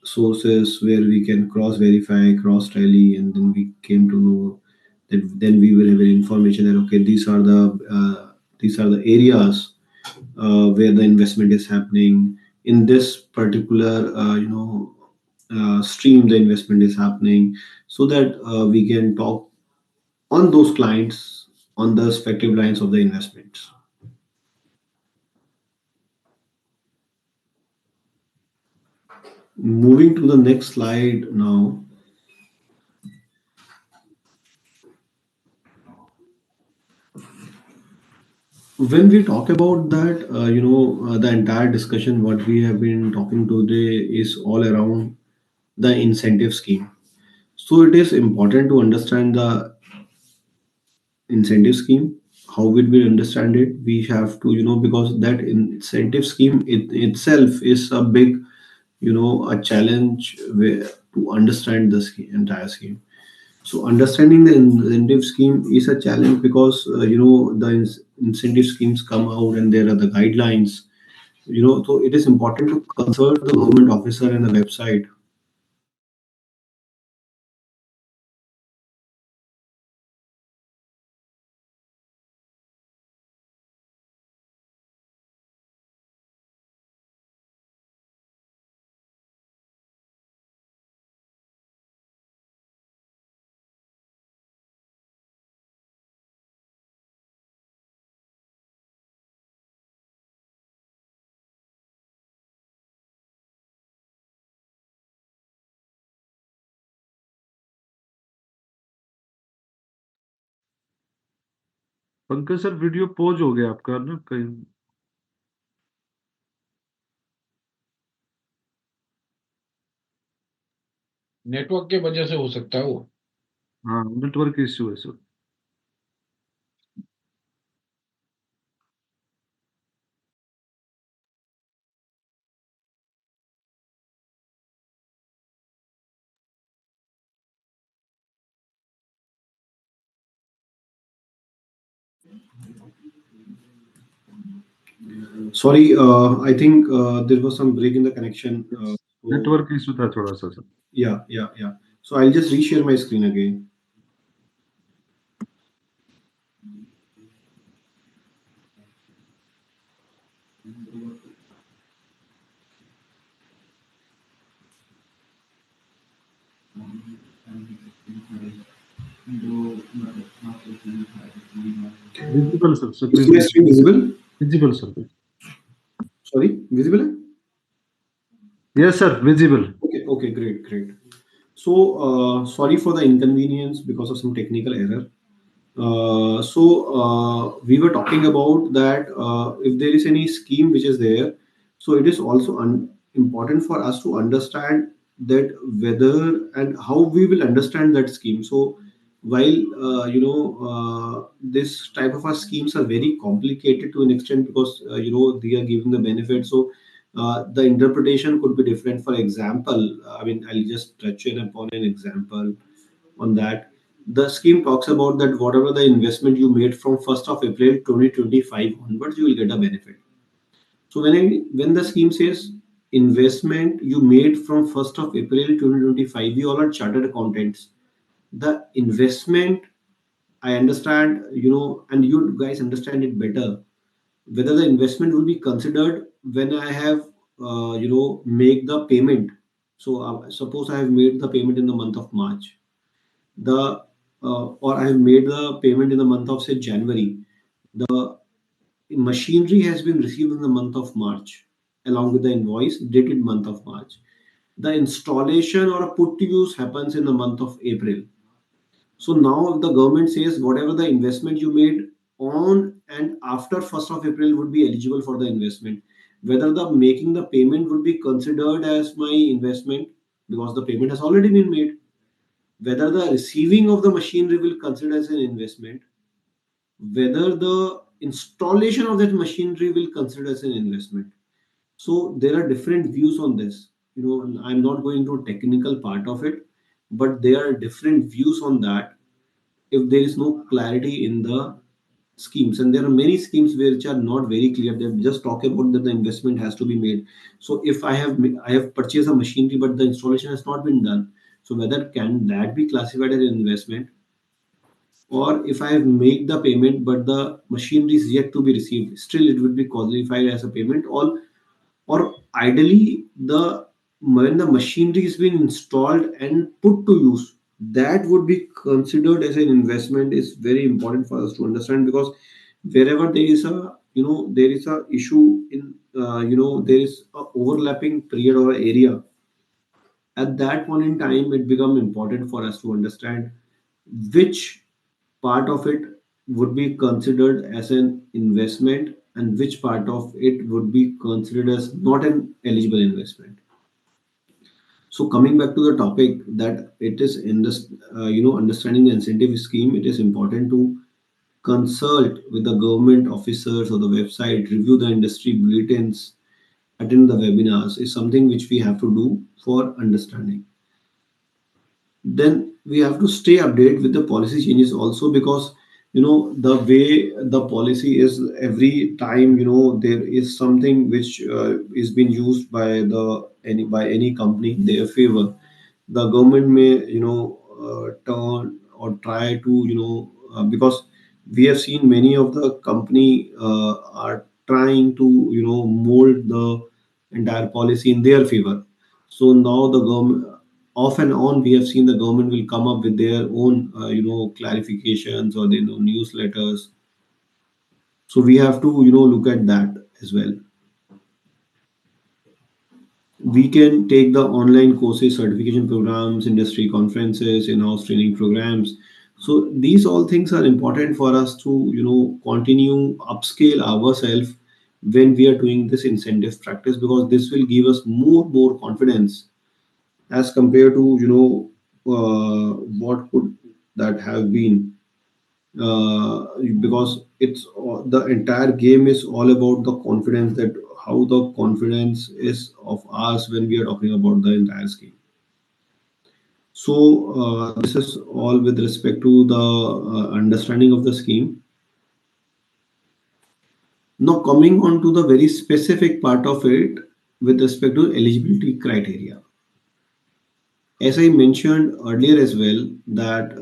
sources where we can cross verify, cross tally, and then we came to know that then we will have an information that okay, these are the areas where the investment is happening. In this particular stream, the investment is happening, so that we can talk on those clients on the respective lines of the investments. Moving to the next slide now. When we talk about that, the entire discussion what we have been talking today is all around the incentive scheme. So it is important to understand the incentive scheme. How will we understand it? We have to, because that incentive scheme itself is a big a challenge where, to understand the entire scheme. So understanding the incentive scheme is a challenge because the incentive schemes come out and there are the guidelines. So it is important to consult the government officer and the website. Pankaj sir video pause हो गया आपका ना कहीं? Network के वजह से हो सकता है वो। हाँ, नेटवर्क इश्यू है sir. Sorry, I think there was some break in the connection. So network issue था थोड़ा सा sir. yeah. So I'll just reshare my screen again. Visible sir, Is screen my screen visible? Visible sir. Sorry, visible? Yes sir, visible. Okay, great. So, sorry for the inconvenience because of some technical error. We were talking about that if there is any scheme which is there, so it is also important for us to understand that whether and how we will understand that scheme. So, while this type of schemes are very complicated to an extent because they are giving the benefit. So the interpretation could be different. For example, I mean, I'll just touch in upon an example on that. The scheme talks about that whatever the investment you made from 1st of April 2025 onwards, you will get a benefit. So when the scheme says investment you made from 1st of April 2025, we all are chartered accountants. The investment, I understand, and you guys understand it better, whether the investment will be considered when I have, make the payment. So suppose I have made the payment in the month of March, the or I have made the payment in the month of say January. The machinery has been received in the month of March, along with the invoice dated month of March. The installation or a put to use happens in the month of April. So now the government says whatever the investment you made on and after 1st of April would be eligible for the investment. Whether the making the payment would be considered as my investment because the payment has already been made. Whether the receiving of the machinery will consider as an investment. Whether the installation of that machinery will consider as an investment. So there are different views on this. And I'm not going to technical part of it, but there are different views on that if there is no clarity in the schemes. And there are many schemes which are not very clear. They just talk about that the investment has to be made. So if I have purchased a machinery but the installation has not been done, so whether can that be classified as an investment? Or if I have made the payment but the machinery is yet to be received, still it would be qualified as a payment. Or ideally, the when the machinery is being installed and put to use, that would be considered as an investment. Is very important for us to understand because wherever there is a issue in there is a overlapping period or area. At that point in time, it become important for us to understand which part of it would be considered as an investment and which part of it would be considered as not an eligible investment. So coming back to the topic that it is in this understanding the incentive scheme, it is important to consult with the government officers or the website, review the industry bulletins, attend the webinars is something which we have to do for understanding. Then we have to stay updated with the policy changes also, because the way the policy is, every time there is something which is being used by any company in their favor, the government may turn or try to because we have seen many of the company are trying to mold the entire policy in their favor. So now the government, off and on, we have seen the government will come up with their own clarifications or newsletters. So we have to look at that as well. We can take the online courses, certification programs, industry conferences, in-house training programs. So these all things are important for us to continue upscale ourselves when we are doing this incentive practice, because this will give us more confidence as compared to what could that have been, because the entire game is all about the confidence, that how the confidence is of ours when we are talking about the entire scheme. So this is all with respect to the understanding of the scheme. Now coming on to the very specific part of it with respect to eligibility criteria. As I mentioned earlier as well, that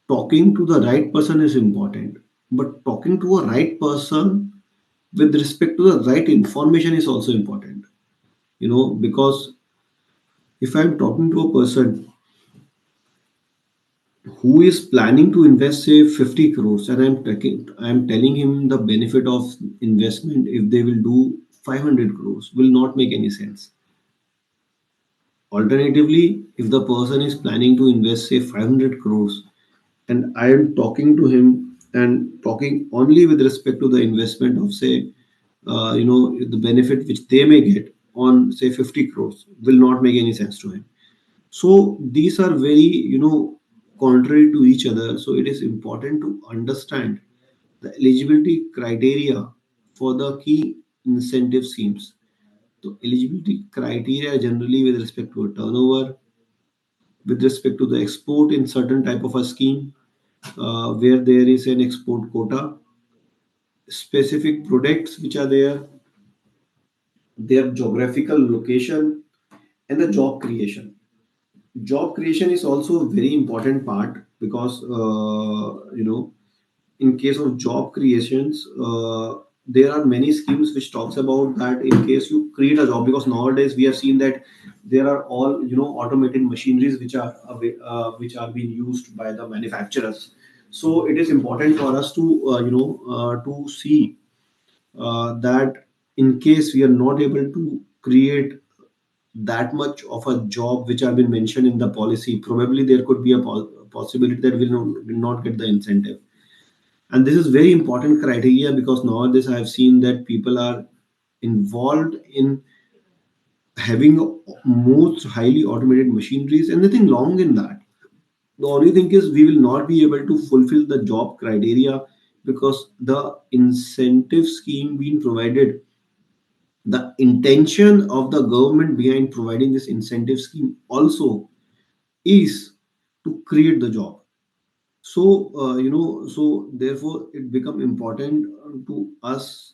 talking to the right person is important, but talking to a right person with respect to the right information is also important. Because if I'm talking to a person who is planning to invest say 50 crores, and I'm telling him the benefit of investment if they will do 500 crores, will not make any sense. Alternatively, if the person is planning to invest say 500 crores, and I am talking to him and talking only with respect to the investment of say the benefit which they may get on say 50 crores, will not make any sense to him. So these are very contrary to each other. So it is important to understand the eligibility criteria for the key incentive schemes. So eligibility criteria generally with respect to a turnover, with respect to the export in certain type of a scheme, where there is an export quota, specific products which are there, their geographical location, and the job creation. Job creation is also a very important part, because in case of job creations, there are many schemes which talks about that in case you create a job, because nowadays we have seen that there are all automated machineries which are being used by the manufacturers. So it is important for us to to see that in case we are not able to create that much of a job which have been mentioned in the policy, probably there could be a possibility that will not get the incentive. And this is very important criteria, because nowadays I have seen that people are involved in having most highly automated machineries, and nothing wrong in that. The only thing is we will not be able to fulfill the job criteria, because the incentive scheme being provided, the intention of the government behind providing this incentive scheme also is to create the job. So so therefore it become important to us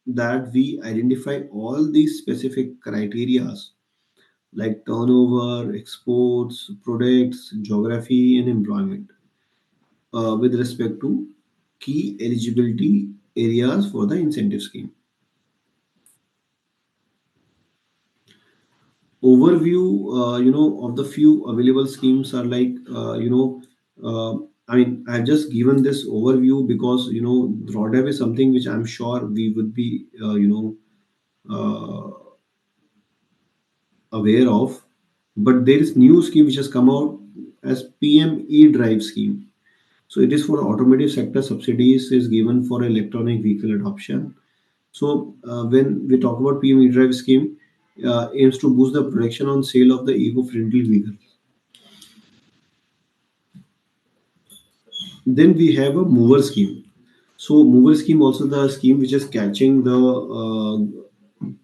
that we identify all these specific criterias like turnover, exports, products, geography, and employment, with respect to key eligibility areas for the incentive scheme. Overview of the few available schemes are like uh, I mean, I've just given this overview because drawdown is something which I'm sure we would be aware of. But there is new scheme which has come out as PM e-drive scheme. So it is for automotive sector. Subsidies is given for electronic vehicle adoption. So when we talk about PM e-drive scheme, aims to boost the production on sale of the eco-friendly vehicles. Then we have a mover scheme. So mover scheme also the scheme which is catching the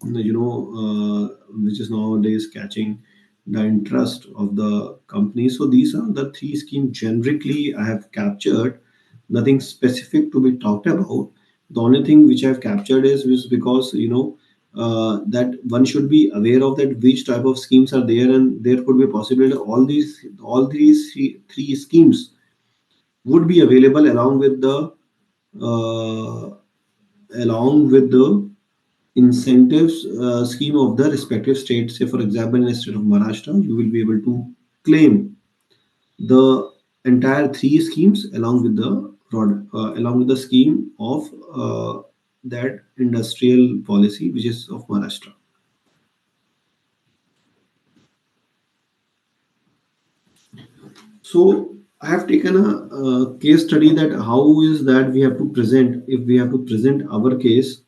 which is nowadays catching the interest of the company. So these are the three schemes generically I have captured. Nothing specific to be talked about. The only thing which I have captured is because that one should be aware of that which type of schemes are there, and there could be a possibility all these three schemes would be available uh, along with the incentives scheme of the respective state. Say, for example, in the state of Maharashtra, you will be able to claim the entire three schemes along with the scheme of that industrial policy, which is of Maharashtra. So I have taken a case study that how is that we have to present if we have to present our case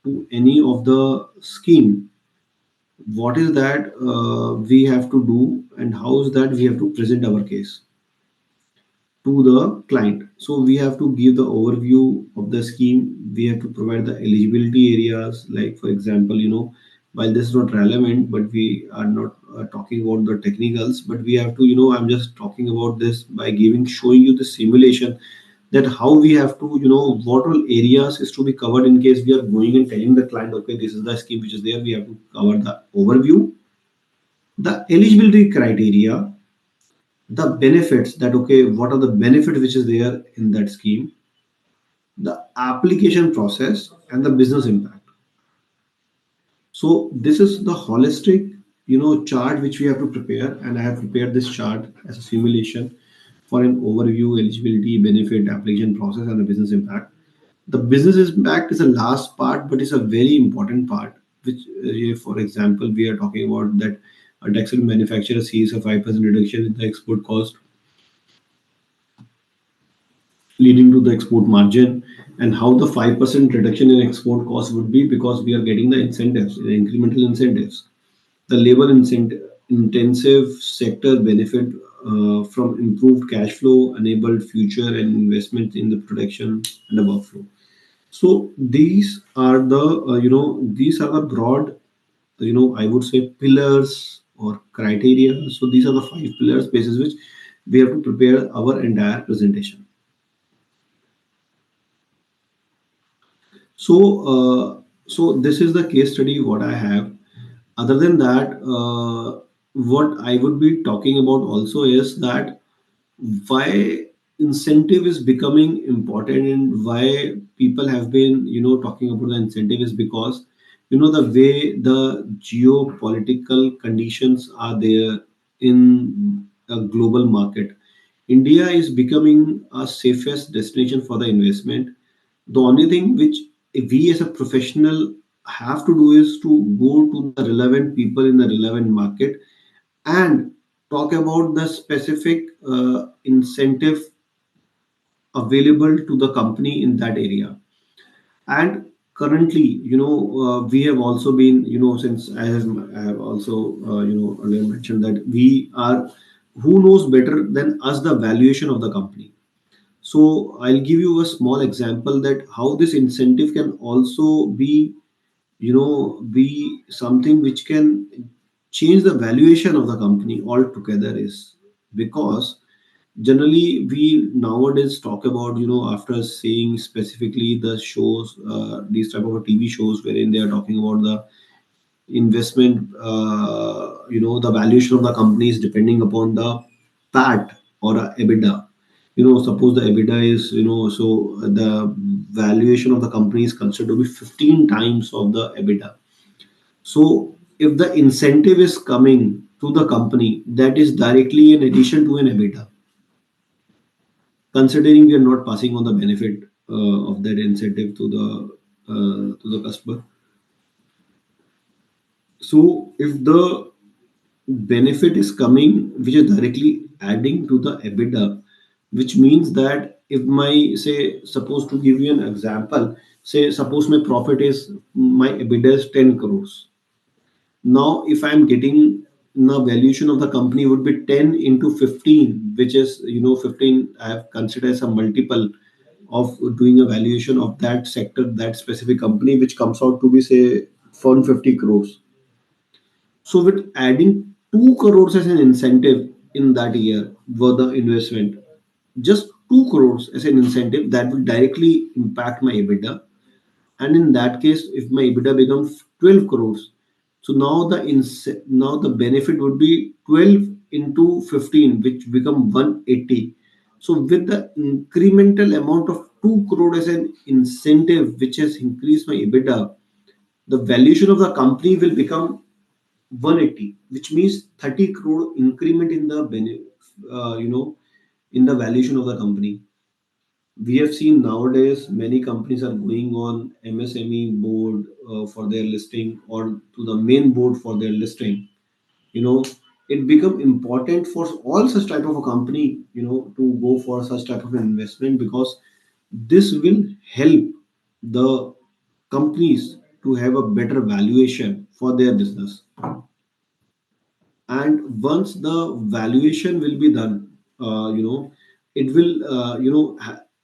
to any of the scheme, what is that we have to do, and how is that we have to present our case to the client. So we have to give the overview of the scheme. We have to provide the eligibility areas, like for example, while this is not relevant, but we are not talking about the technicals, but we have to, I'm just talking about this by showing you the simulation, that how we have to, what all areas is to be covered in case we are going and telling the client, okay, this is the scheme which is there. We have to cover the overview, the eligibility criteria, the benefits, that okay, what are the benefits which is there in that scheme, the application process, and the business impact. So this is the holistic chart which we have to prepare, and I have prepared this chart as a simulation for an overview, eligibility, benefit, application process, and the business impact. The business impact is the last part, but it's a very important part, which for example, we are talking about that a textile manufacturer sees a 5% reduction in the export cost, leading to the export margin, and how the 5% reduction in export cost would be, because we are getting the incentives, the incremental incentives. The labor intensive sector benefit from improved cash flow, enabled future and investment in the production and the workflow. So these are the broad, I would say, pillars or criteria. So these are the five pillars basis which we have to prepare our entire presentation. So this is the case study what I have. Other than that, what I would be talking about also is that why incentive is becoming important, and why people have been talking about the incentive is because the way the geopolitical conditions are there in a global market. India is becoming a safest destination for the investment. The only thing which we as a professional have to do is to go to the relevant people in the relevant market and talk about the specific incentive available to the company in that area. And currently, we have also been, since I have also earlier mentioned that we are, who knows better than us the valuation of the company. So I'll give you a small example that how this incentive can also be something which can change the valuation of the company altogether, is because generally we nowadays talk about, after seeing specifically the shows, these type of TV shows wherein they are talking about the investment, the valuation of the company is depending upon the PAT or a EBITDA. Suppose the EBITDA is, so the valuation of the company is considered to be 15 times of the EBITDA. So if the incentive is coming to the company, that is directly in addition to an EBITDA, considering we are not passing on the benefit of that incentive to the customer. So if the benefit is coming which is directly adding to the EBITDA, which means that if my, say, suppose to give you an example, say suppose my EBITDA is 10 crores. Now if I'm getting, the valuation of the company would be 10 into 15, which is 15, I have considered as a multiple of doing a valuation of that sector, that specific company, which comes out to be, say, 150 crores. So with adding 2 crores as an incentive in that year for the investment, just 2 crores as an incentive, that will directly impact my EBITDA. And in that case, if my EBITDA becomes 12 crores, so now the benefit would be 12 into 15, which become 180. So with the incremental amount of 2 crore as an incentive, which has increased my EBITDA, the valuation of the company will become 180, which means 30 crore increment in the in the valuation of the company. We have seen nowadays many companies are going on MSME board for their listing, or to the main board for their listing. You know, it become important for all such type of a company, to go for such type of an investment, because this will help the companies to have a better valuation for their business. And once the valuation will be done, it will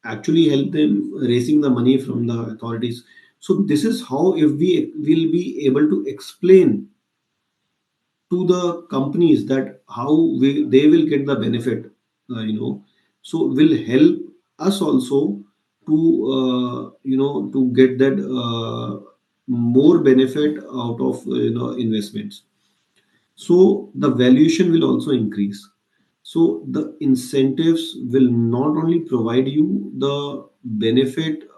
actually help them raising the money from the authorities. So this is how, if we will be able to explain to the companies that how they will get the benefit, so will help us also to to get that more benefit out of investments. So the valuation will also increase. So the incentives will not only provide you the benefit,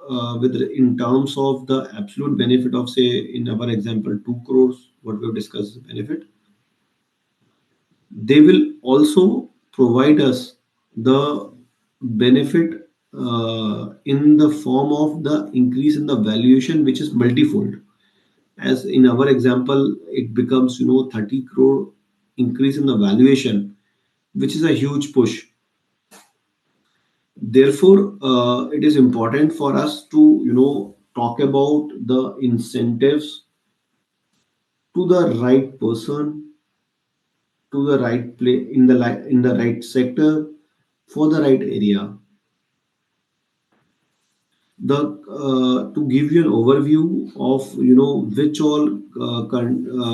with in terms of the absolute benefit of, say, in our example, 2 crores what we have discussed as benefit. They will also provide us the benefit in the form of the increase in the valuation, which is multifold. As in our example, it becomes 30 crore increase in the valuation, which is a huge push. Therefore, it is important for us to talk about the incentives to the right person, to the right play, in the right sector, for the right area. The To give you an overview of which all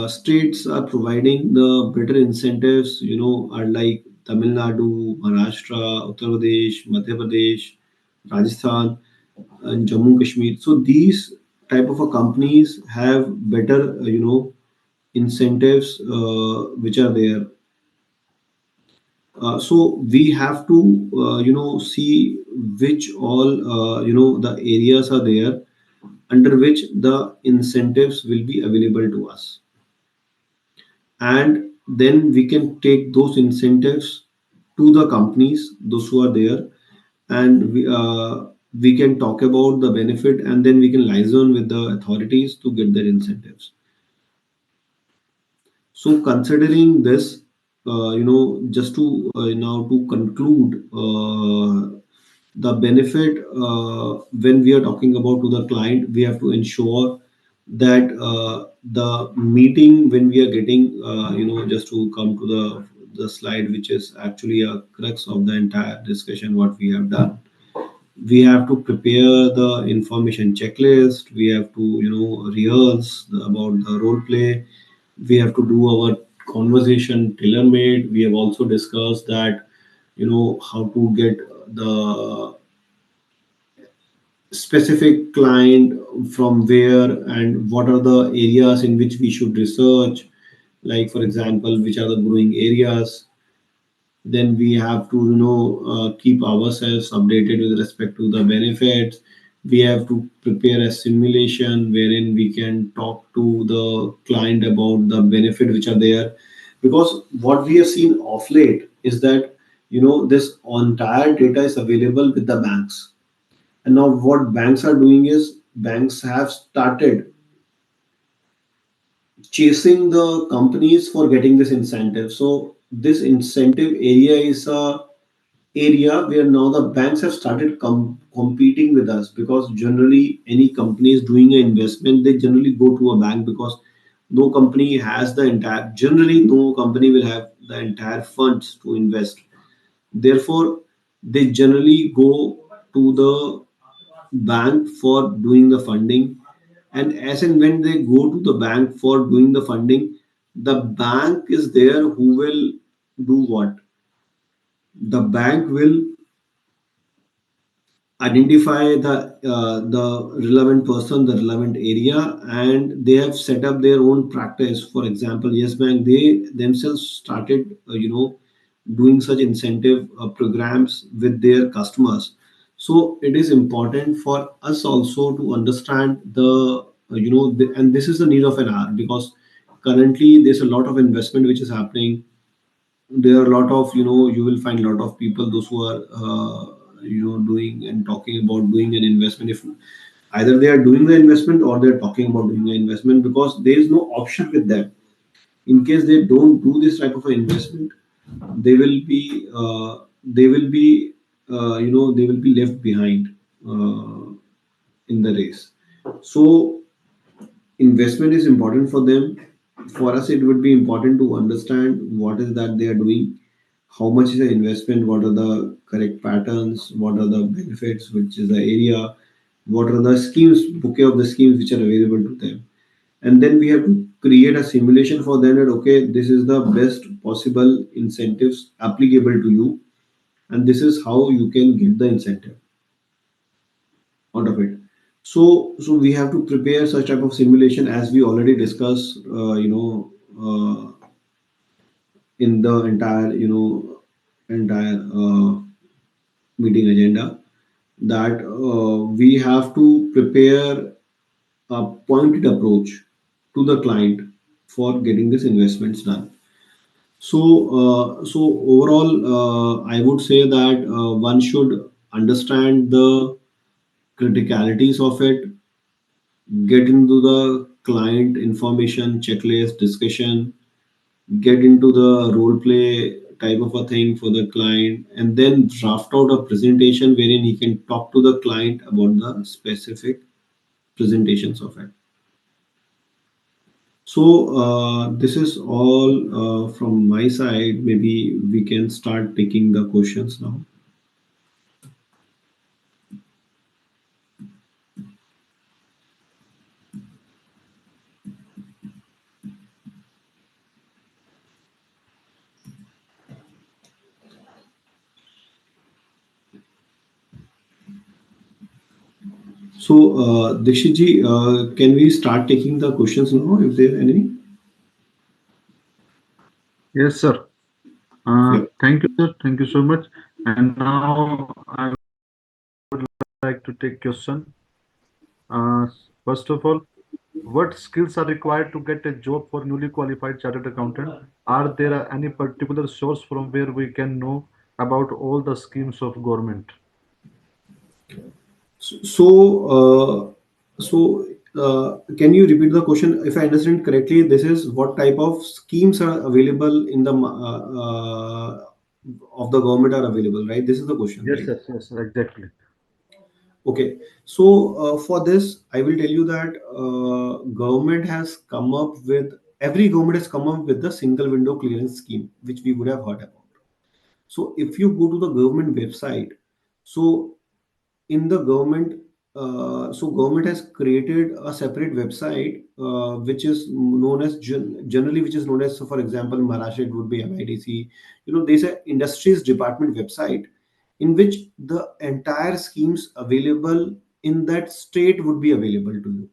states are providing the better incentives, are like Tamil Nadu, Maharashtra, Uttar Pradesh, Madhya Pradesh, Rajasthan, and Jammu and Kashmir. So these type of companies have better incentives which are there. So we have to see which all the areas are there under which the incentives will be available to us, and then we can take those incentives to the companies, those who are there, and we can talk about the benefit, and then we can liaison with the authorities to get their incentives. So considering this, just to now to conclude, the benefit, when we are talking about to the client, we have to ensure that the meeting when we are getting, just to come to the slide, which is actually a crux of the entire discussion, what we have done. We have to prepare the information checklist. We have to rehearse about the role play. We have to do our conversation tailor made. We have also discussed that how to get the specific client from where, and what are the areas in which we should research, like for example, which are the growing areas. Then we have to keep ourselves updated with respect to the benefits. We have to prepare a simulation wherein we can talk to the client about the benefit which are there, because what we have seen of late is that this entire data is available with the banks. And now what banks are doing is, banks have started chasing the companies for getting this incentive. So this incentive area is a area where now the banks have started competing with us, because generally any company is doing an investment, they generally go to a bank, because no company has the entire, generally no company will have the entire funds to invest. Therefore, they generally go to the bank for doing the funding. and as and when they go to the bank for doing the funding, the bank is there who will do what? The bank will identify the relevant person, the relevant area, and they have set up their own practice. For example, Yes Bank, they themselves started doing such incentive programs with their customers. So it is important for us also to understand and this is the need of an hour, because currently there's a lot of investment which is happening. There are a lot of, you will find a lot of people, those who are doing and talking about doing an investment. If either they are doing the investment or they're talking about doing an investment, because there is no option with them. In case they don't do this type of an investment, they will be they will be left behind in the race. So investment is important for them. For us, it would be important to understand what is that they are doing, how much is the investment, what are the correct patterns, what are the benefits, which is the area, what are the schemes, bouquet of the schemes which are available to them. And then we have to create a simulation for them that, okay, this is the best possible incentives applicable to you, and this is how you can get the incentive out of it. So we have to prepare such type of simulation, as we already discussed in the entire meeting agenda, that we have to prepare a pointed approach to the client for getting these investments done. So overall, I would say that one should understand the criticalities of it, get into the client information checklist discussion, get into the role play type of a thing for the client, and then draft out a presentation wherein he can talk to the client about the specific presentations of it. So this is all from my side. Maybe we can start taking the questions now. So Dikshit ji, can we start taking the questions now, if there are any? Yes, sir. Yeah. Thank you, sir. Thank you so much. And now I would like to take question. First of all, what skills are required to get a job for newly qualified chartered accountant? Are there any particular source from where we can know about all the schemes of government? So can you repeat the question? If I understand correctly, this is what type of schemes are available in the of the government are available, right? This is the question, Yes, right? yes, yes, exactly. Okay. So for this, I will tell you that government has come up with every government has come up with the single window clearance scheme, which we would have heard about. So if you go to the government website, so in the government so government has created a separate website which is known as generally which is known as, so for example, Maharashtra, it would be MIDC. There's a industries department website in which the entire schemes available in that state would be available to you.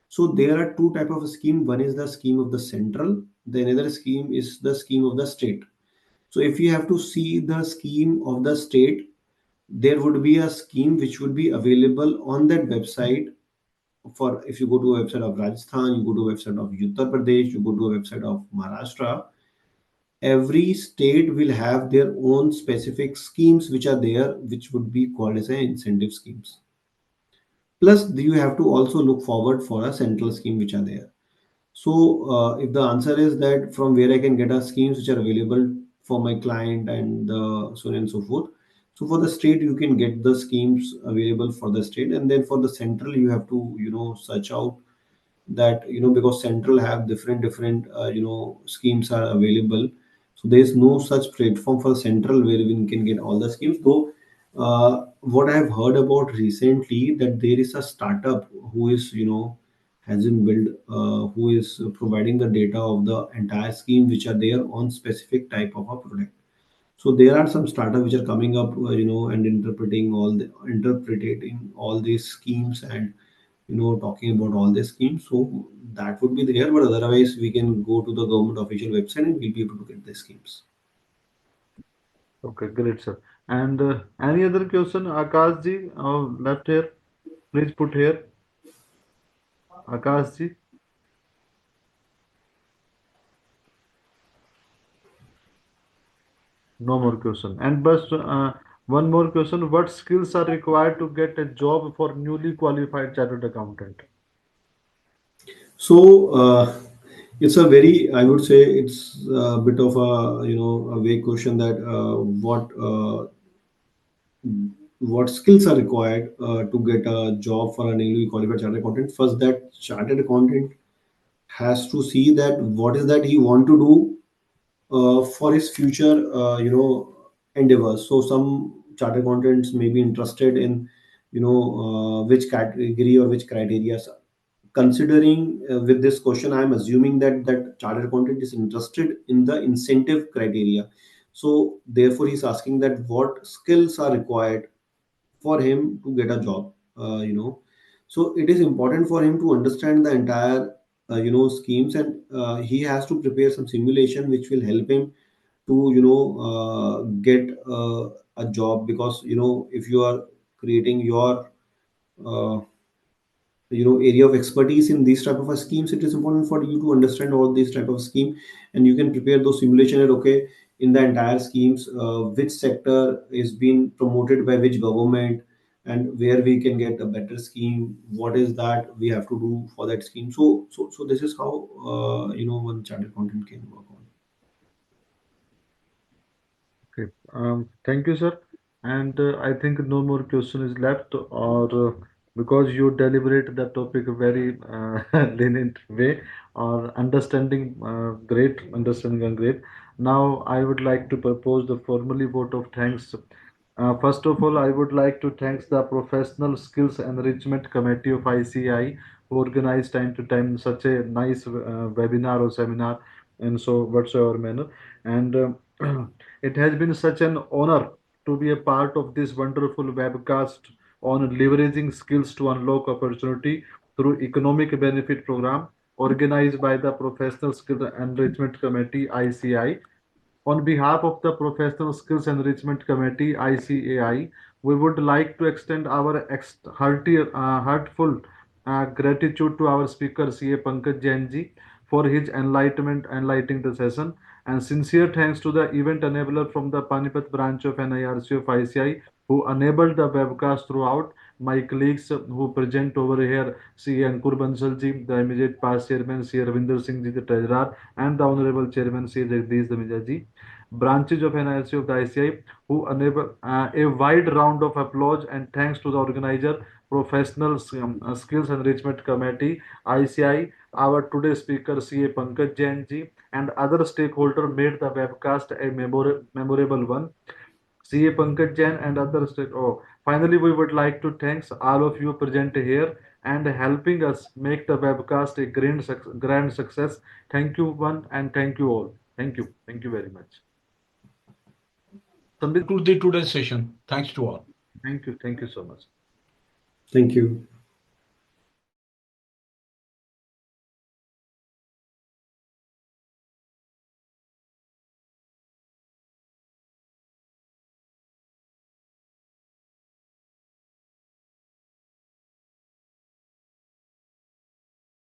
So there are two type of a scheme. One is the scheme of the central, the another scheme is the scheme of the state. So if you have to see the scheme of the state, there would be a scheme which would be available on that website. For if you go to a website of Rajasthan, you go to a website of Uttar Pradesh, you go to a website of Maharashtra, every state will have their own specific schemes which are there, which would be called as an incentive schemes. Plus, you have to also look forward for a central scheme which are there. So, if the answer is that from where I can get a schemes which are available for my client and so on and so forth. So for the state, you can get the schemes available for the state, and then for the central, you have to search out that because central have different schemes are available. So there is no such platform for central where we can get all the schemes. Though what I have heard about recently, that there is a startup who is has been built, who is providing the data of the entire scheme which are there on specific type of a product. So there are some startups which are coming up, and interpreting all these schemes, and talking about all these schemes. So that would be there, but otherwise we can go to the government official website and we'll be able to get the schemes. Okay, great, sir. And any other question, Akash ji, left here? Please put here, Akash ji. No more question. And but one more question: what skills are required to get a job for newly qualified chartered accountant? So it's a very, I would say, it's a bit of a a vague question that what skills are required to get a job for a newly qualified chartered accountant. First, that chartered accountant has to see that what is that he want to do for his future, endeavors. So some chartered accountants may be interested in, which category or which criteria. Considering with this question, I am assuming that that chartered accountant is interested in the incentive criteria. So therefore, he's asking that what skills are required for him to get a job. So it is important for him to understand the entire schemes, and he has to prepare some simulation which will help him to get a job, because if you are creating your uh, area of expertise in these type of a schemes, it is important for you to understand all these type of scheme, and you can prepare those simulation that okay, in the entire schemes, which sector is being promoted by which government, and where we can get a better scheme, what is that we have to do for that scheme. So this is how one chartered accountant can work on. Okay. Thank you, sir. And I think no more question is left, or because you deliberate the topic very lenient way, or understanding great, understanding and great. Now I would like to propose the formally vote of thanks. First of all, I would like to thank the Professional Skills Enrichment Committee of ICI who organize time to time such a nice webinar or seminar in so whatsoever manner. And it has been such an honor to be a part of this wonderful webcast on leveraging skills to unlock opportunity through economic benefit program organized by the Professional Skills Enrichment Committee ICI. On behalf of the Professional Skills Enrichment Committee ICAI, we would like to extend our heartful gratitude to our speaker CA Pankaj Jain ji for his enlightening the session, and sincere thanks to the event enabler from the Panipat branch of NIRC of ICI who enabled the webcast throughout. My colleagues who present over here, CA Ankur Bansal ji, the immediate past chairman, CA Ravinder Singh ji, the treasurer, and the honorable chairman, CA Jagdish Damija ji, branches of NIRC of the ICI who enable a wide round of applause and thanks to the organizer, Professional Skills Enrichment Committee, ICI, our today's speaker, CA Pankaj Jain ji, and other stakeholder made the webcast a memorable one. CA Pankaj Jain and other stake. Oh, finally, we would like to thanks all of you present here and helping us make the webcast a grand success. Thank you, one, and thank you all. Thank you. Thank you very much. Sambit, Conclude the today's session. Thanks to all. thank you. Thank you so much. Thank you.